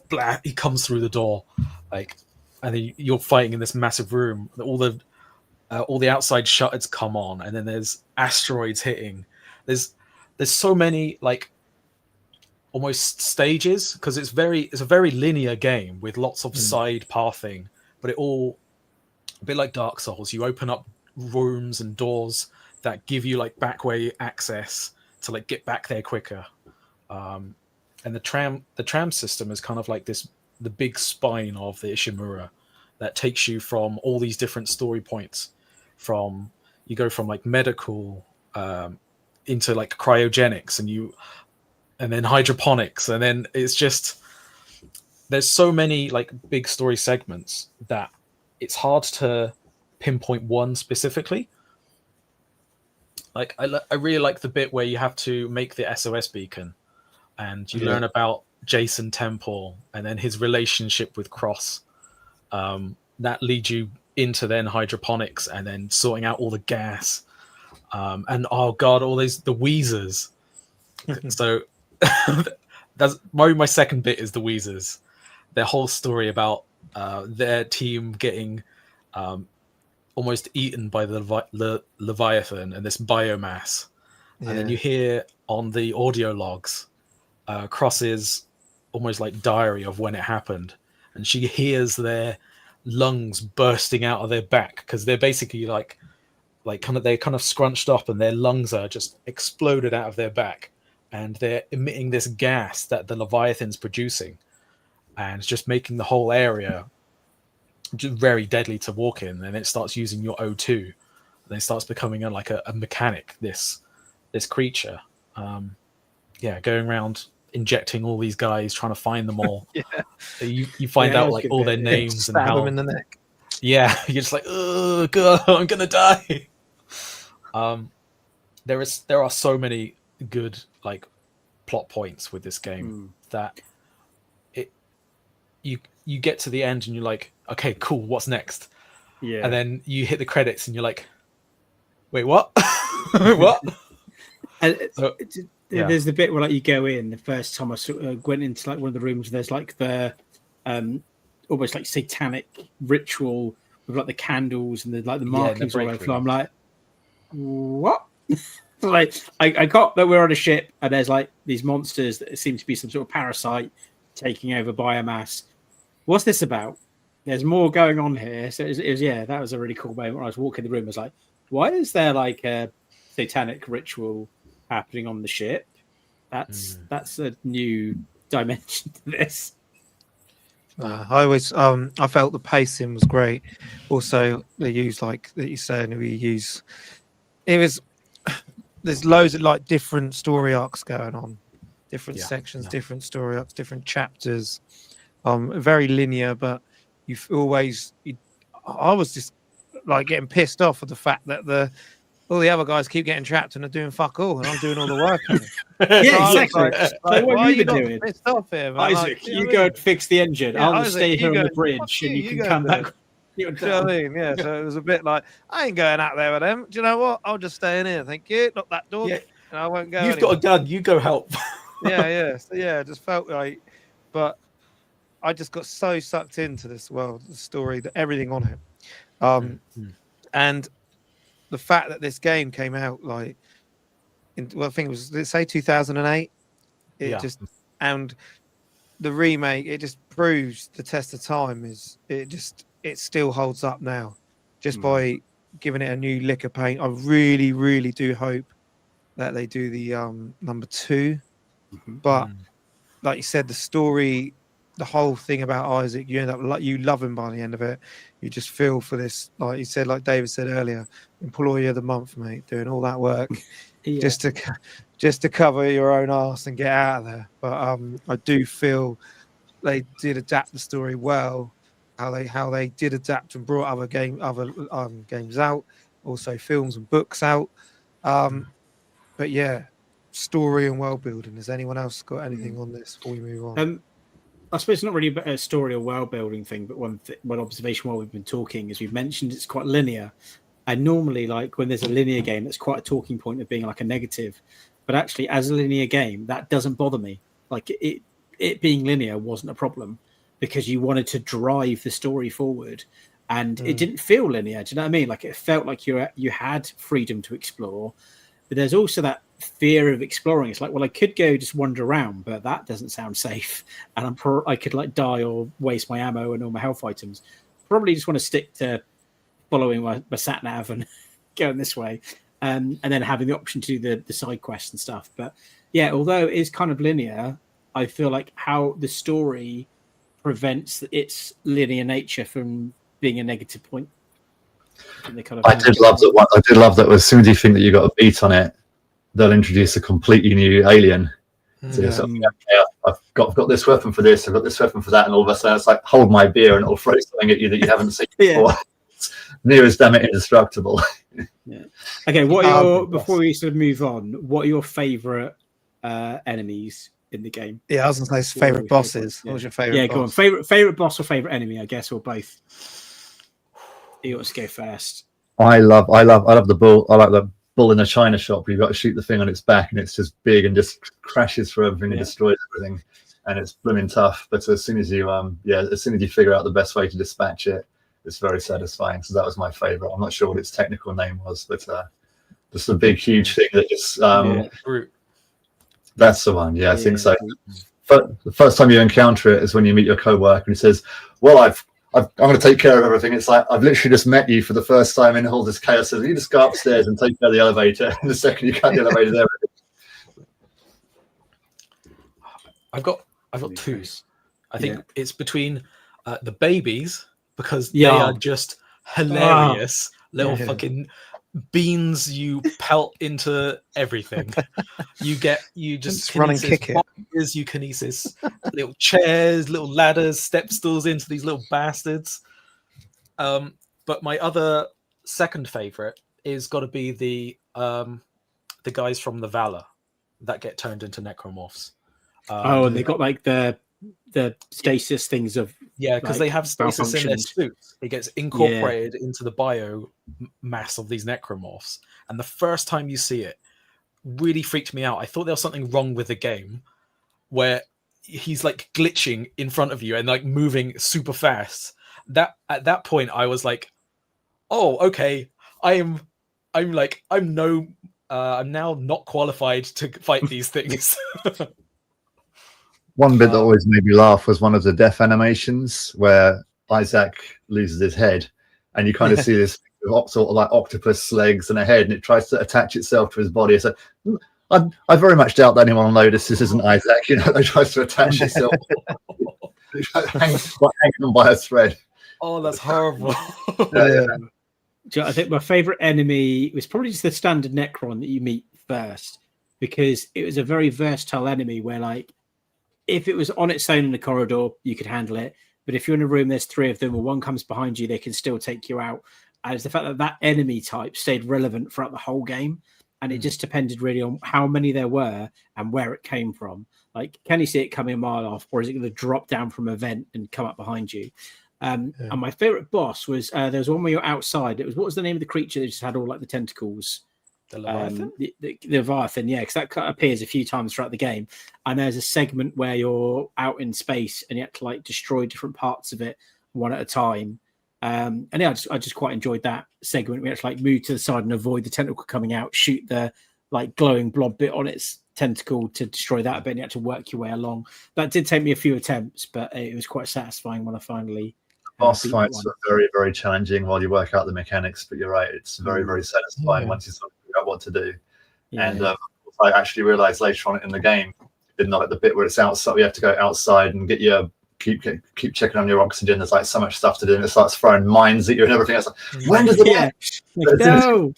blah, he comes through the door, like, and then you're fighting in this massive room. All the outside shutters come on, and then there's asteroids hitting. There's so many like almost stages because it's a very linear game with lots of side pathing, but it all a bit like Dark Souls. You open up rooms and doors that give you like backway access to like get back there quicker. And the tram system is kind of like the big spine of the Ishimura that takes you from all these different story points. You go from like medical into like cryogenics and then hydroponics, and then it's just there's so many like big story segments that it's hard to pinpoint one specifically. Like I really like the bit where you have to make the SOS beacon, and you learn about Jason Temple and then his relationship with Cross. That leads you into then hydroponics and then sorting out all the gas. And oh god, all the Weezers. So that's my second bit is the Weezers. Their whole story about their team getting almost eaten by the Leviathan and this biomass. Yeah. And then you hear on the audio logs Cross's almost like diary of when it happened. And she hears their lungs bursting out of their back because they're basically they're kind of scrunched up and their lungs are just exploded out of their back. And they're emitting this gas that the Leviathan's producing. And it's just making the whole area just very deadly to walk in. And it starts using your O2. And then it starts becoming like a mechanic, this creature. Going around injecting all these guys, trying to find them all. You find out like all their names and how them in the neck. Yeah, you're just like, oh god, I'm gonna die. There are so many good like plot points with this game that you get to the end and you're like, okay, cool, what's next? Yeah, and then you hit the credits and you're like, wait, what? What? And there's the bit where like you go in. The first time I went into like one of the rooms, there's like the almost like satanic ritual with like the candles and the markings all over the floor. I'm like, what? Like I got that we're on a ship and there's like these monsters that seem to be some sort of parasite taking over biomass. What's this about? There's more going on here. So it was that was a really cool moment when I was walking the room. I was like, why is there like a satanic ritual happening on the ship? That's a new dimension to this. I always I felt the pacing was great. Also, they use like that you saying there's loads of like different story arcs going on, different sections, different story arcs, different chapters. Very linear, but I was just like getting pissed off at the fact that all the other guys keep getting trapped and are doing fuck all, and I'm doing all the work. Yeah, exactly. Like, what are you been doing? Pissed off here, man? Isaac, you go and fix the engine. Yeah, I'll Isaac, stay here on the bridge, and you can come back. You know what I mean? Yeah, so it was a bit like, I ain't going out there with them. Do you know what? I'll just stay in here. Thank you. Lock that door. Yeah. And I won't go. You've got a gun. You go help. Yeah. So I just felt like, but I just got so sucked into this world, the story, everything on it. And the fact that this game came out like, I think it was, let's say 2008. And the remake, it just proves the test of time it still holds up now, just by giving it a new lick of paint. I really, really do hope that they do the number 2. But like you said, the story the whole thing about Isaac, you end up like you love him by the end of it. You just feel for this, like you said, like David said earlier, employee of the month, mate, doing all that work just to cover your own arse and get out of there. But I do feel they did adapt the story well. How they did adapt and brought other games out, also films and books out. But yeah, story and world building. Has anyone else got anything on this before we move on? I suppose it's not really a story or world building thing, but one observation while we've been talking is we've mentioned it's quite linear. And normally, like when there's a linear game, that's quite a talking point of being like a negative. But actually, as a linear game, that doesn't bother me. Like it being linear wasn't a problem because you wanted to drive the story forward, and it didn't feel linear. Do you know what I mean? Like it felt like you had freedom to explore, but there's also that fear of exploring. It's like, well, I could go just wander around, but that doesn't sound safe, and I could like die or waste my ammo and all my health items. Probably just want to stick to following my sat nav and going this way, and then having the option to do the side quests and stuff. But yeah, although it is kind of linear, I feel like how the story prevents its linear nature from being a negative point. I did love that as soon as you think that you got a beat on it, they'll introduce a completely new alien. So you're sort of, I've got this weapon for this, I've got this weapon for that, and all of a sudden it's like, hold my beer, and it'll throw something at you that you haven't seen before. It's near as damn it indestructible. Okay, what are your, before we sort of move on, what are your favourite enemies in the game? Yeah, I was going to say favourite bosses. What was your favourite? Yeah, go on. Favourite boss or favourite enemy, I guess, or both. You want to go first? I love the bull. I like the bull in a china shop where you've got to shoot the thing on its back and it's just big and just crashes through everything and destroys everything, and it's blooming tough. But as soon as you figure out the best way to dispatch it, it's very satisfying. So that was my favourite. I'm not sure what its technical name was, but just a big, huge thing that just Brute. That's the one. Yeah, I think so. But the first time you encounter it is when you meet your co-worker and he says, "Well, I'm going to take care of everything." It's like, I've literally just met you for the first time in all this chaos. So you just go upstairs and take care of the elevator. And the second you cut the elevator there. I've got twos. I think it's between the babies, because they are just hilarious little fucking beans you pelt into everything. you just run and kick it. You kinesis little chairs, little ladders, step stools into these little bastards. But my other second favorite is got to be the guys from the Valor that get turned into necromorphs. And they got like the stasis things of because they have stasis in their suits. It gets incorporated into the bio mass of these necromorphs, and the first time you see it really freaked me out. I thought there was something wrong with the game where he's like glitching in front of you and like moving super fast. That at that point I was like, oh, okay, I'm now not qualified to fight these things. One bit that always made me laugh was one of the death animations where Isaac loses his head, and you kind of see this sort of like octopus legs and a head, and it tries to attach itself to his body. So I very much doubt that anyone will notice this isn't Isaac. You know, it tries to attach itself, hanging on by a thread. Oh, that's horrible. I think my favourite enemy was probably just the standard Necron that you meet first, because it was a very versatile enemy where, like, if it was on its own in the corridor, you could handle it. But if you're in a room, there's three of them, or one comes behind you, they can still take you out. And it's the fact that that enemy type stayed relevant throughout the whole game. And it just depended really on how many there were and where it came from. Like, can you see it coming a mile off, or is it going to drop down from a vent and come up behind you? And my favorite boss was there was one where you're outside. It was, what was the name of the creature that just had all like the tentacles? The Leviathan? The Leviathan, yeah, because that appears a few times throughout the game. And there's a segment where you're out in space and you have to like destroy different parts of it one at a time. And yeah, I just quite enjoyed that segment. We had to like move to the side and avoid the tentacle coming out, shoot the like glowing blob bit on its tentacle to destroy that a bit, and you had to work your way along. That did take me a few attempts, but it was quite satisfying when I finally boss fights are very, very challenging while you work out the mechanics, but you're right, it's very, very satisfying once you sort of figure out what to do. And I actually realized later on in the game, not at the bit where it's outside, you have to go outside and get your keep checking on your oxygen. There's like so much stuff to do, and it starts throwing mines at you and everything. It's like, when does it end? Like, no.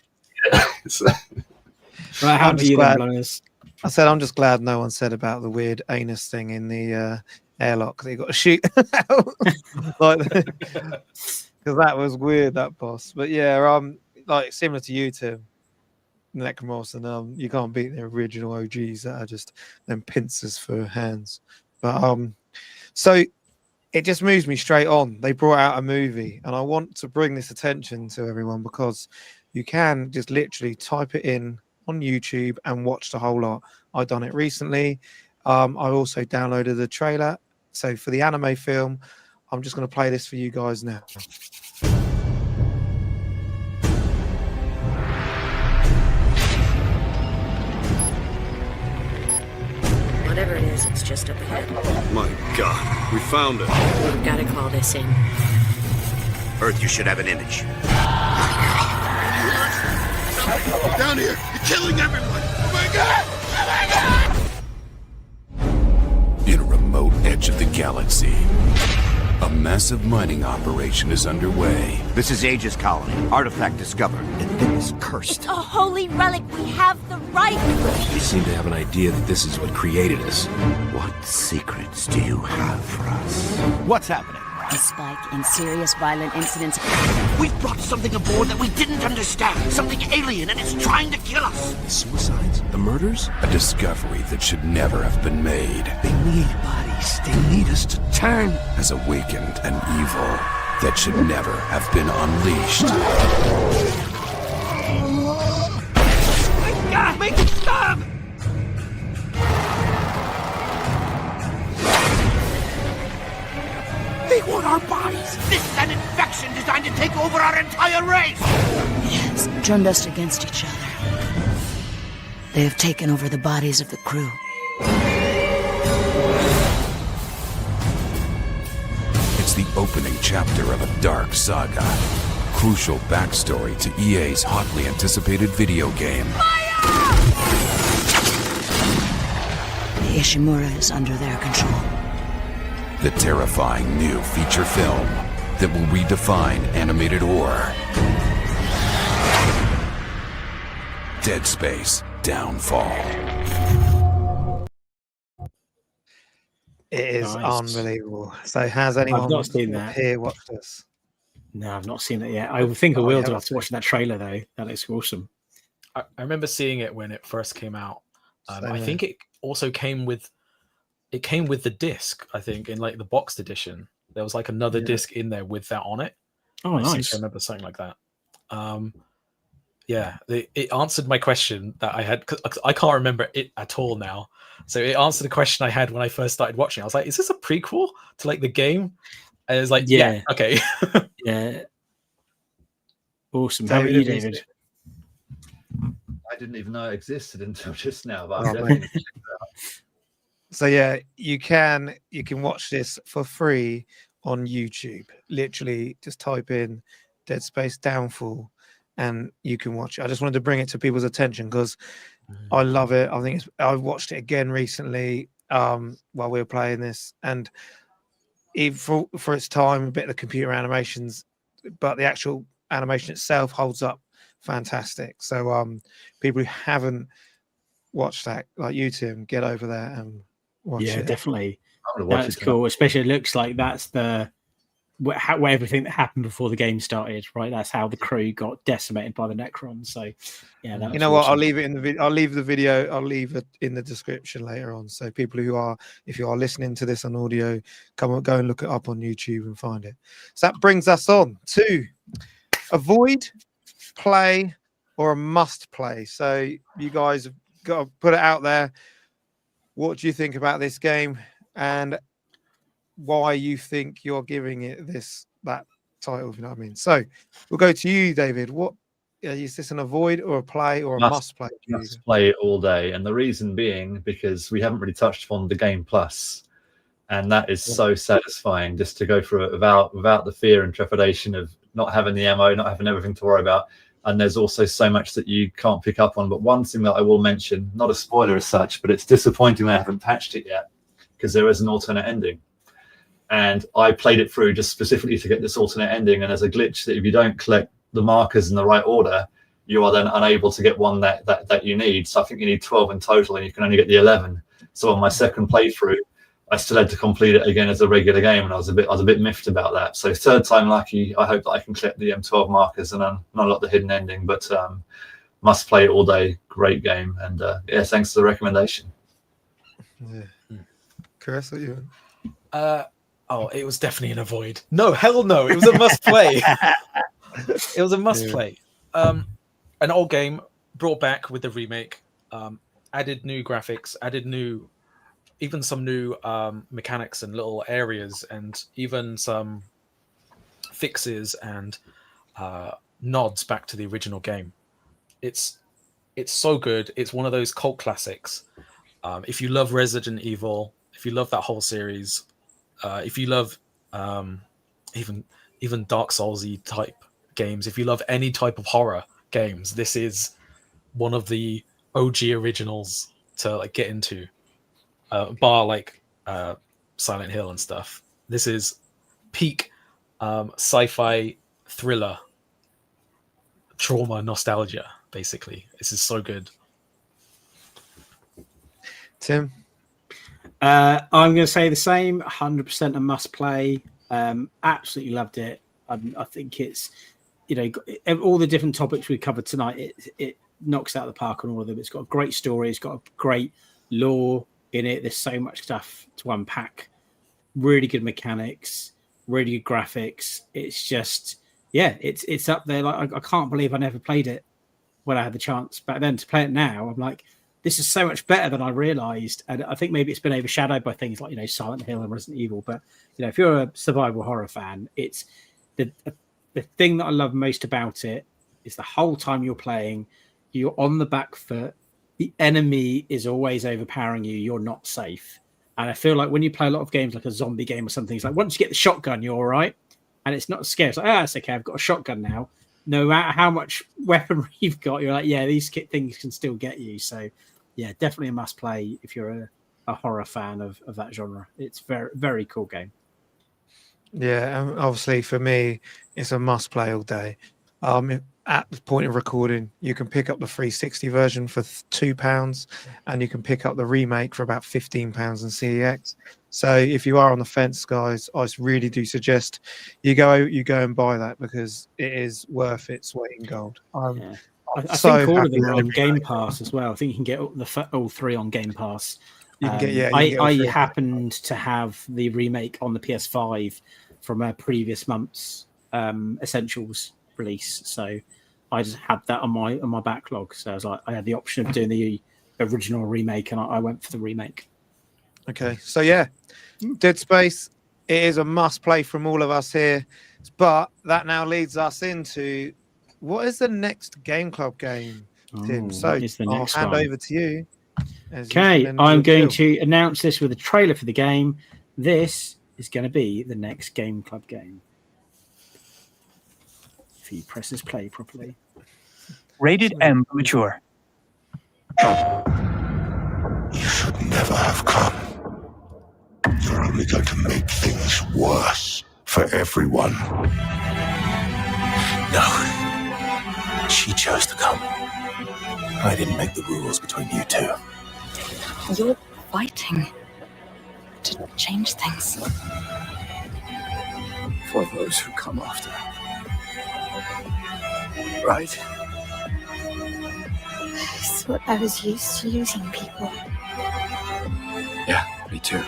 Right, how do you then, Blindness? I said I'm just glad no one said about the weird anus thing in the airlock that you got to shoot like, because that was weird, that boss. But yeah, like similar to you, Tim, Necromorph, and you can't beat the original OGs that are just them pincers for hands. But so it just moves me straight on. They brought out a movie, and I want to bring this attention to everyone because you can just literally type it in on YouTube and watch the whole lot. I've done it recently. I also downloaded the trailer. So for the anime film, I'm just going to play this for you guys now. Whatever it is, it's just up ahead. My God, we found it. We've got to call this in. Earth, you should have an image. Down here! You're killing everyone! Oh my God! Oh my God! In a remote edge of the galaxy, a massive mining operation is underway. This is Aegis Colony. Artifact discovered. The thing is cursed. A holy relic. We have the right. We seem to have an idea that this is what created us. What secrets do you have for us? What's happening? A spike in serious violent incidents. We've brought something aboard that we didn't understand. Something alien, and it's trying to kill us. The suicides? The murders? A discovery that should never have been made. They need bodies. They need us to turn. Has awakened an evil that should never have been unleashed. My God, make it stop! They want our bodies! This is an infection designed to take over our entire race! Yes, turned us against each other. They have taken over the bodies of the crew. It's the opening chapter of a dark saga. Crucial backstory to EA's hotly anticipated video game. The Ishimura is under their control. The terrifying new feature film that will redefine animated horror. Dead Space Downfall. It is Nice. unbelievable. So has anyone I've not seen that. here watched this? No, I've not seen it yet. I think I will do after watching that trailer, though. That looks awesome. I remember seeing it when it first came out. Same I here. think it also came with the disc. I think in like the boxed edition, there was like another disc in there with that on it. Oh, I seem nice. to remember something like that. Yeah, it answered my question that I had. 'Cause I can't remember it at all now. So it answered the question I had when I first started watching. I was like, "Is this a prequel to like the game?" And it was like, "Yeah, okay." Yeah. Awesome. How about you, David? I didn't even know it existed until just now, but Oh, I'm definitely check it out. So yeah, you can watch this for free on YouTube. Literally, just type in Dead Space Downfall, and you can watch it. I just wanted to bring it to people's attention because I love it. I think I watched it again recently while we were playing this, and even for its time, a bit of the computer animations, but the actual animation itself holds up fantastic. So people who haven't watched that, like you, Tim, get over there and watch it. Definitely. I'm gonna watch That's it cool. Especially it looks like that's the where everything that happened before the game started, right? That's how the crew got decimated by the Necrons. So yeah, that You know what? I'll leave it in the video. I'll leave the video. I'll leave it in the description later on. So people if you are listening to this on audio, go and look it up on YouTube and find it. So that brings us on to avoid, play, or a must play. So you guys have got to put it out there. What do you think about this game, and why you think you're giving it that title? If you know what I mean. So we'll go to you, David. What is this, an avoid or a play or a must play? Must play it all day, and the reason being because we haven't really touched upon the game plus, and that is so satisfying just to go through it without the fear and trepidation of not having the ammo, not having everything to worry about. And there's also so much that you can't pick up on. But one thing that I will mention, not a spoiler as such, but it's disappointing they haven't patched it yet because there is an alternate ending. And I played it through just specifically to get this alternate ending. And there's a glitch that if you don't collect the markers in the right order, you are then unable to get one that you need. So I think you need 12 in total, and you can only get the 11. So on my second playthrough, I still had to complete it again as a regular game, and I was a bit miffed about that. So third time lucky. I hope that I can collect the 12 markers and unlock the hidden ending. But must play it all day. Great game, and yeah, thanks for the recommendation. Yeah. Chris, what you? It was definitely an avoid. No, hell no. It was a must play. It was a must play. An old game brought back with the remake, added new graphics, added even some new mechanics and little areas, and even some fixes and nods back to the original game. It's so good. It's one of those cult classics. If you love Resident Evil, if you love that whole series, if you love even Dark Souls-y type games, if you love any type of horror games, this is one of the OG originals to get into. Bar Silent Hill and stuff. This is peak sci-fi thriller trauma nostalgia. Basically, this is so good. Tim? I'm going to say the same. 100% a must play. Absolutely loved it. I think it's, all the different topics we covered tonight, it knocks out the park on all of them. It's got a great story. It's got a great lore in it. There's so much stuff to unpack. Really good mechanics, really good graphics. It's just, it's up there. Like I can't believe I never played it when I had the chance back then. To play it now, I'm like, this is so much better than I realized. And I think maybe it's been overshadowed by things like, Silent Hill and Resident Evil. But, if you're a survival horror fan, it's the thing that I love most about it is the whole time you're playing, you're on the back foot. The enemy is always overpowering you. You're not safe. And I feel like when you play a lot of games, like a zombie game or something, it's like once you get the shotgun, you're all right. And it's not scary. It's like, it's okay. I've got a shotgun now. No matter how much weaponry you've got, you're like, these things can still get you. So, definitely a must play if you're a horror fan of that genre. It's very, very cool game. Yeah, obviously for me, it's a must play all day. At the point of recording, you can pick up the 360 version for £2, and you can pick up the remake for about £15 in CEX. So if you are on the fence, guys, I really do suggest you go and buy that, because it is worth its weight in gold. I think all of them are on Game Pass as well. I think you can get all three on Game Pass. You can get, I happened to have the remake on the PS5 from a previous month's Essentials release, so I just had that on my backlog. So I was like, I had the option of doing the original remake, and I went for the remake. Okay, so Dead Space, it is a must play from all of us here, but that now leads us into what is the next Game Club game, Tim? So I'll hand over to you. Okay, I'm going to announce this with a trailer for the game. This is going to be the next Game Club game. If he presses play properly. Rated M mature. You should never have come. You're only going to make things worse for everyone. No. She chose to come. I didn't make the rules between you two. You're fighting to change things. For those who come after. Right? I thought I was used to losing people. Yeah, me too.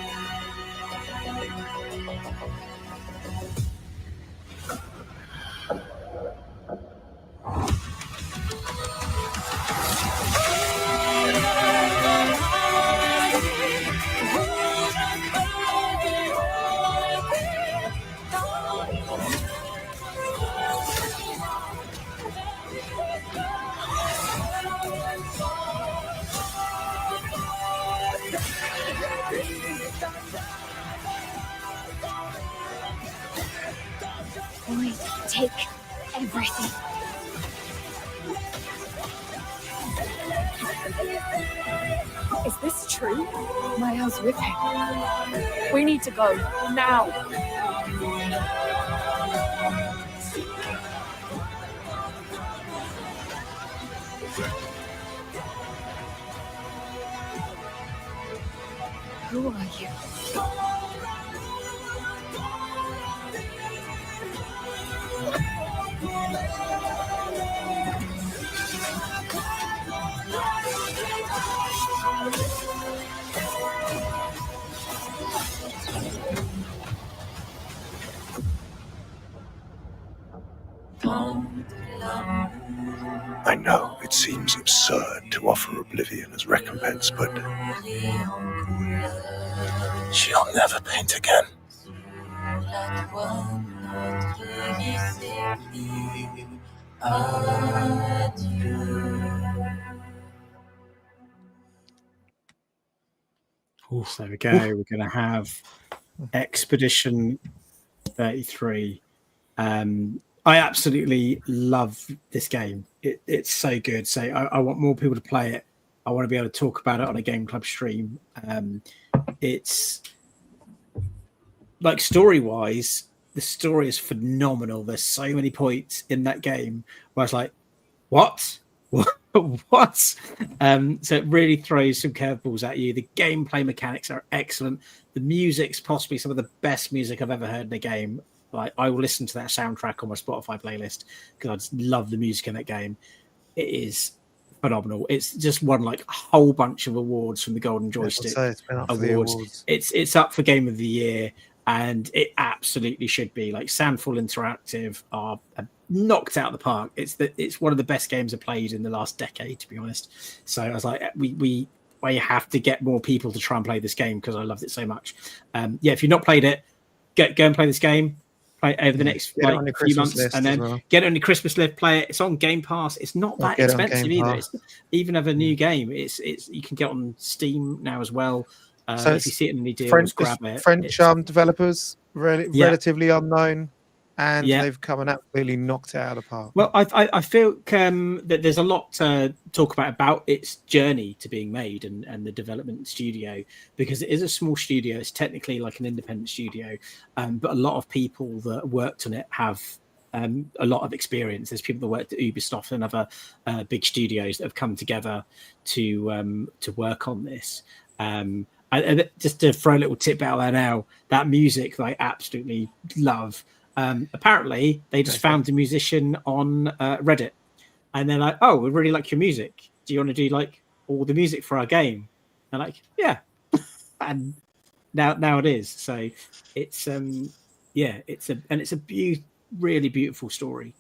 Only take everything. Is this true? Maya's with him. We need to go now. Who are you? I know it seems absurd to offer oblivion as recompense, but she'll never paint again. So we go. We're going to have Expedition 33. I absolutely love this game. It's so good. So I want more people to play it. I want to be able to talk about it on a Game Club stream. It's like story-wise, the story is phenomenal. There's so many points in that game where I was like, what? What? So it really throws some curveballs at you. The gameplay mechanics are excellent. The music's possibly some of the best music I've ever heard in a game. Like, I will listen to that soundtrack on my Spotify playlist because I just love the music in that game. It is phenomenal. It's just won like a whole bunch of awards from the Golden Joystick Awards. It's up for Game of the Year, and it absolutely should be. Like, Sandful Interactive are knocked out of the park. It's one of the best games I've played in the last decade, to be honest. So I was like, we have to get more people to try and play this game because I loved it so much. If you've not played it, go and play this game. Play over the next few months, and then get it on your Christmas list. Play it. It's on Game Pass. It's not that expensive either. It's, even of a new game, it's you can get on Steam now as well. So if you see it in any deals, grab it. French developers, relatively unknown, and they've come and absolutely knocked it out of the park. Well, I feel that there's a lot to talk about its journey to being made and the development studio, because it is a small studio. It's technically like an independent studio, but a lot of people that worked on it have a lot of experience. There's people that worked at Ubisoft and other big studios that have come together to work on this. And just to throw a little tip out there now, that music that I absolutely love. Apparently, they just found a musician on Reddit, and they're like, "Oh, we really like your music. Do you want to do like all the music for our game?" They're like, "Yeah," and now it is. So it's it's a really beautiful story.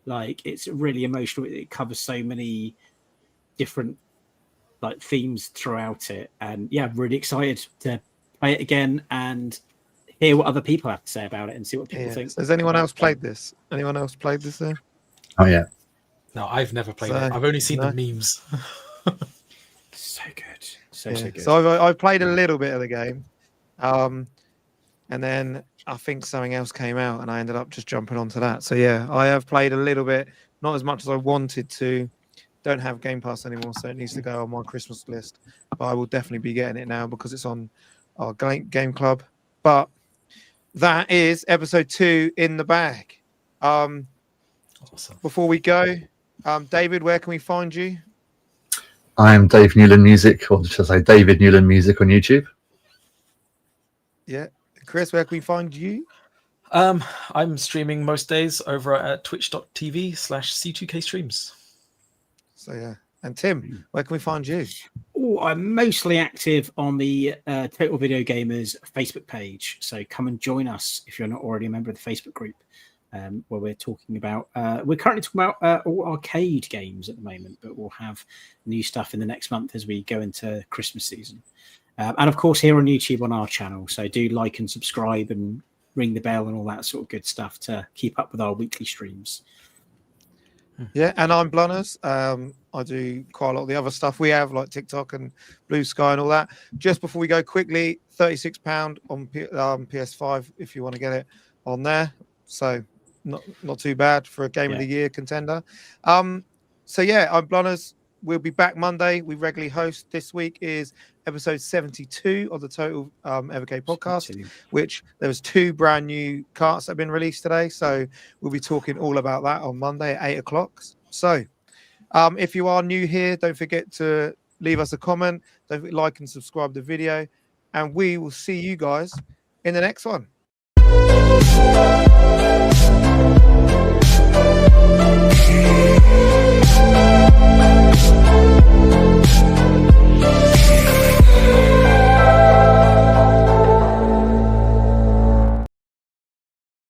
Like, it's really emotional. It covers so many different like themes throughout it, and I'm really excited to play it again and hear what other people have to say about it and see what people think. Has anyone else played this? Anyone else played this there? Oh yeah. No, I've never played it. I've only seen the memes. So good. So good. So I've played a little bit of the game. And then I think something else came out and I ended up just jumping onto that. So I have played a little bit, not as much as I wanted to. Don't have Game Pass anymore, so it needs to go on my Christmas list. But I will definitely be getting it now because it's on our Game Club. But that is episode 2 in the bag. Awesome. Before we go, David, where can we find you? I am Dave Newland Music, or should I say David Newland Music on YouTube. Yeah. Chris, where can we find you? I'm streaming most days over at twitch.tv/C2K streams. So and Tim, where can we find you? Oh, I'm mostly active on the Total Video Gamers Facebook page. So come and join us if you're not already a member of the Facebook group, where we're talking about. We're currently talking about all arcade games at the moment, but we'll have new stuff in the next month as we go into Christmas season. And of course, here on YouTube on our channel. So do like and subscribe and ring the bell and all that sort of good stuff to keep up with our weekly streams. Yeah, and I'm Blunners. I do quite a lot of the other stuff we have, like TikTok and Blue Sky and all that. Just before we go quickly, £36 on PS5 if you want to get it on there. So not too bad for a Game of the Year contender. I'm Blunners. we'll be back Monday. We regularly host. This week is episode 72 of the Total Evercade podcast, which there was 2 brand new carts that have been released today. So we'll be talking all about that on Monday at 8 o'clock. So if you are new here, don't forget to leave us a comment. Don't forget to like and subscribe to the video. And we will see you guys in the next one. Thank you.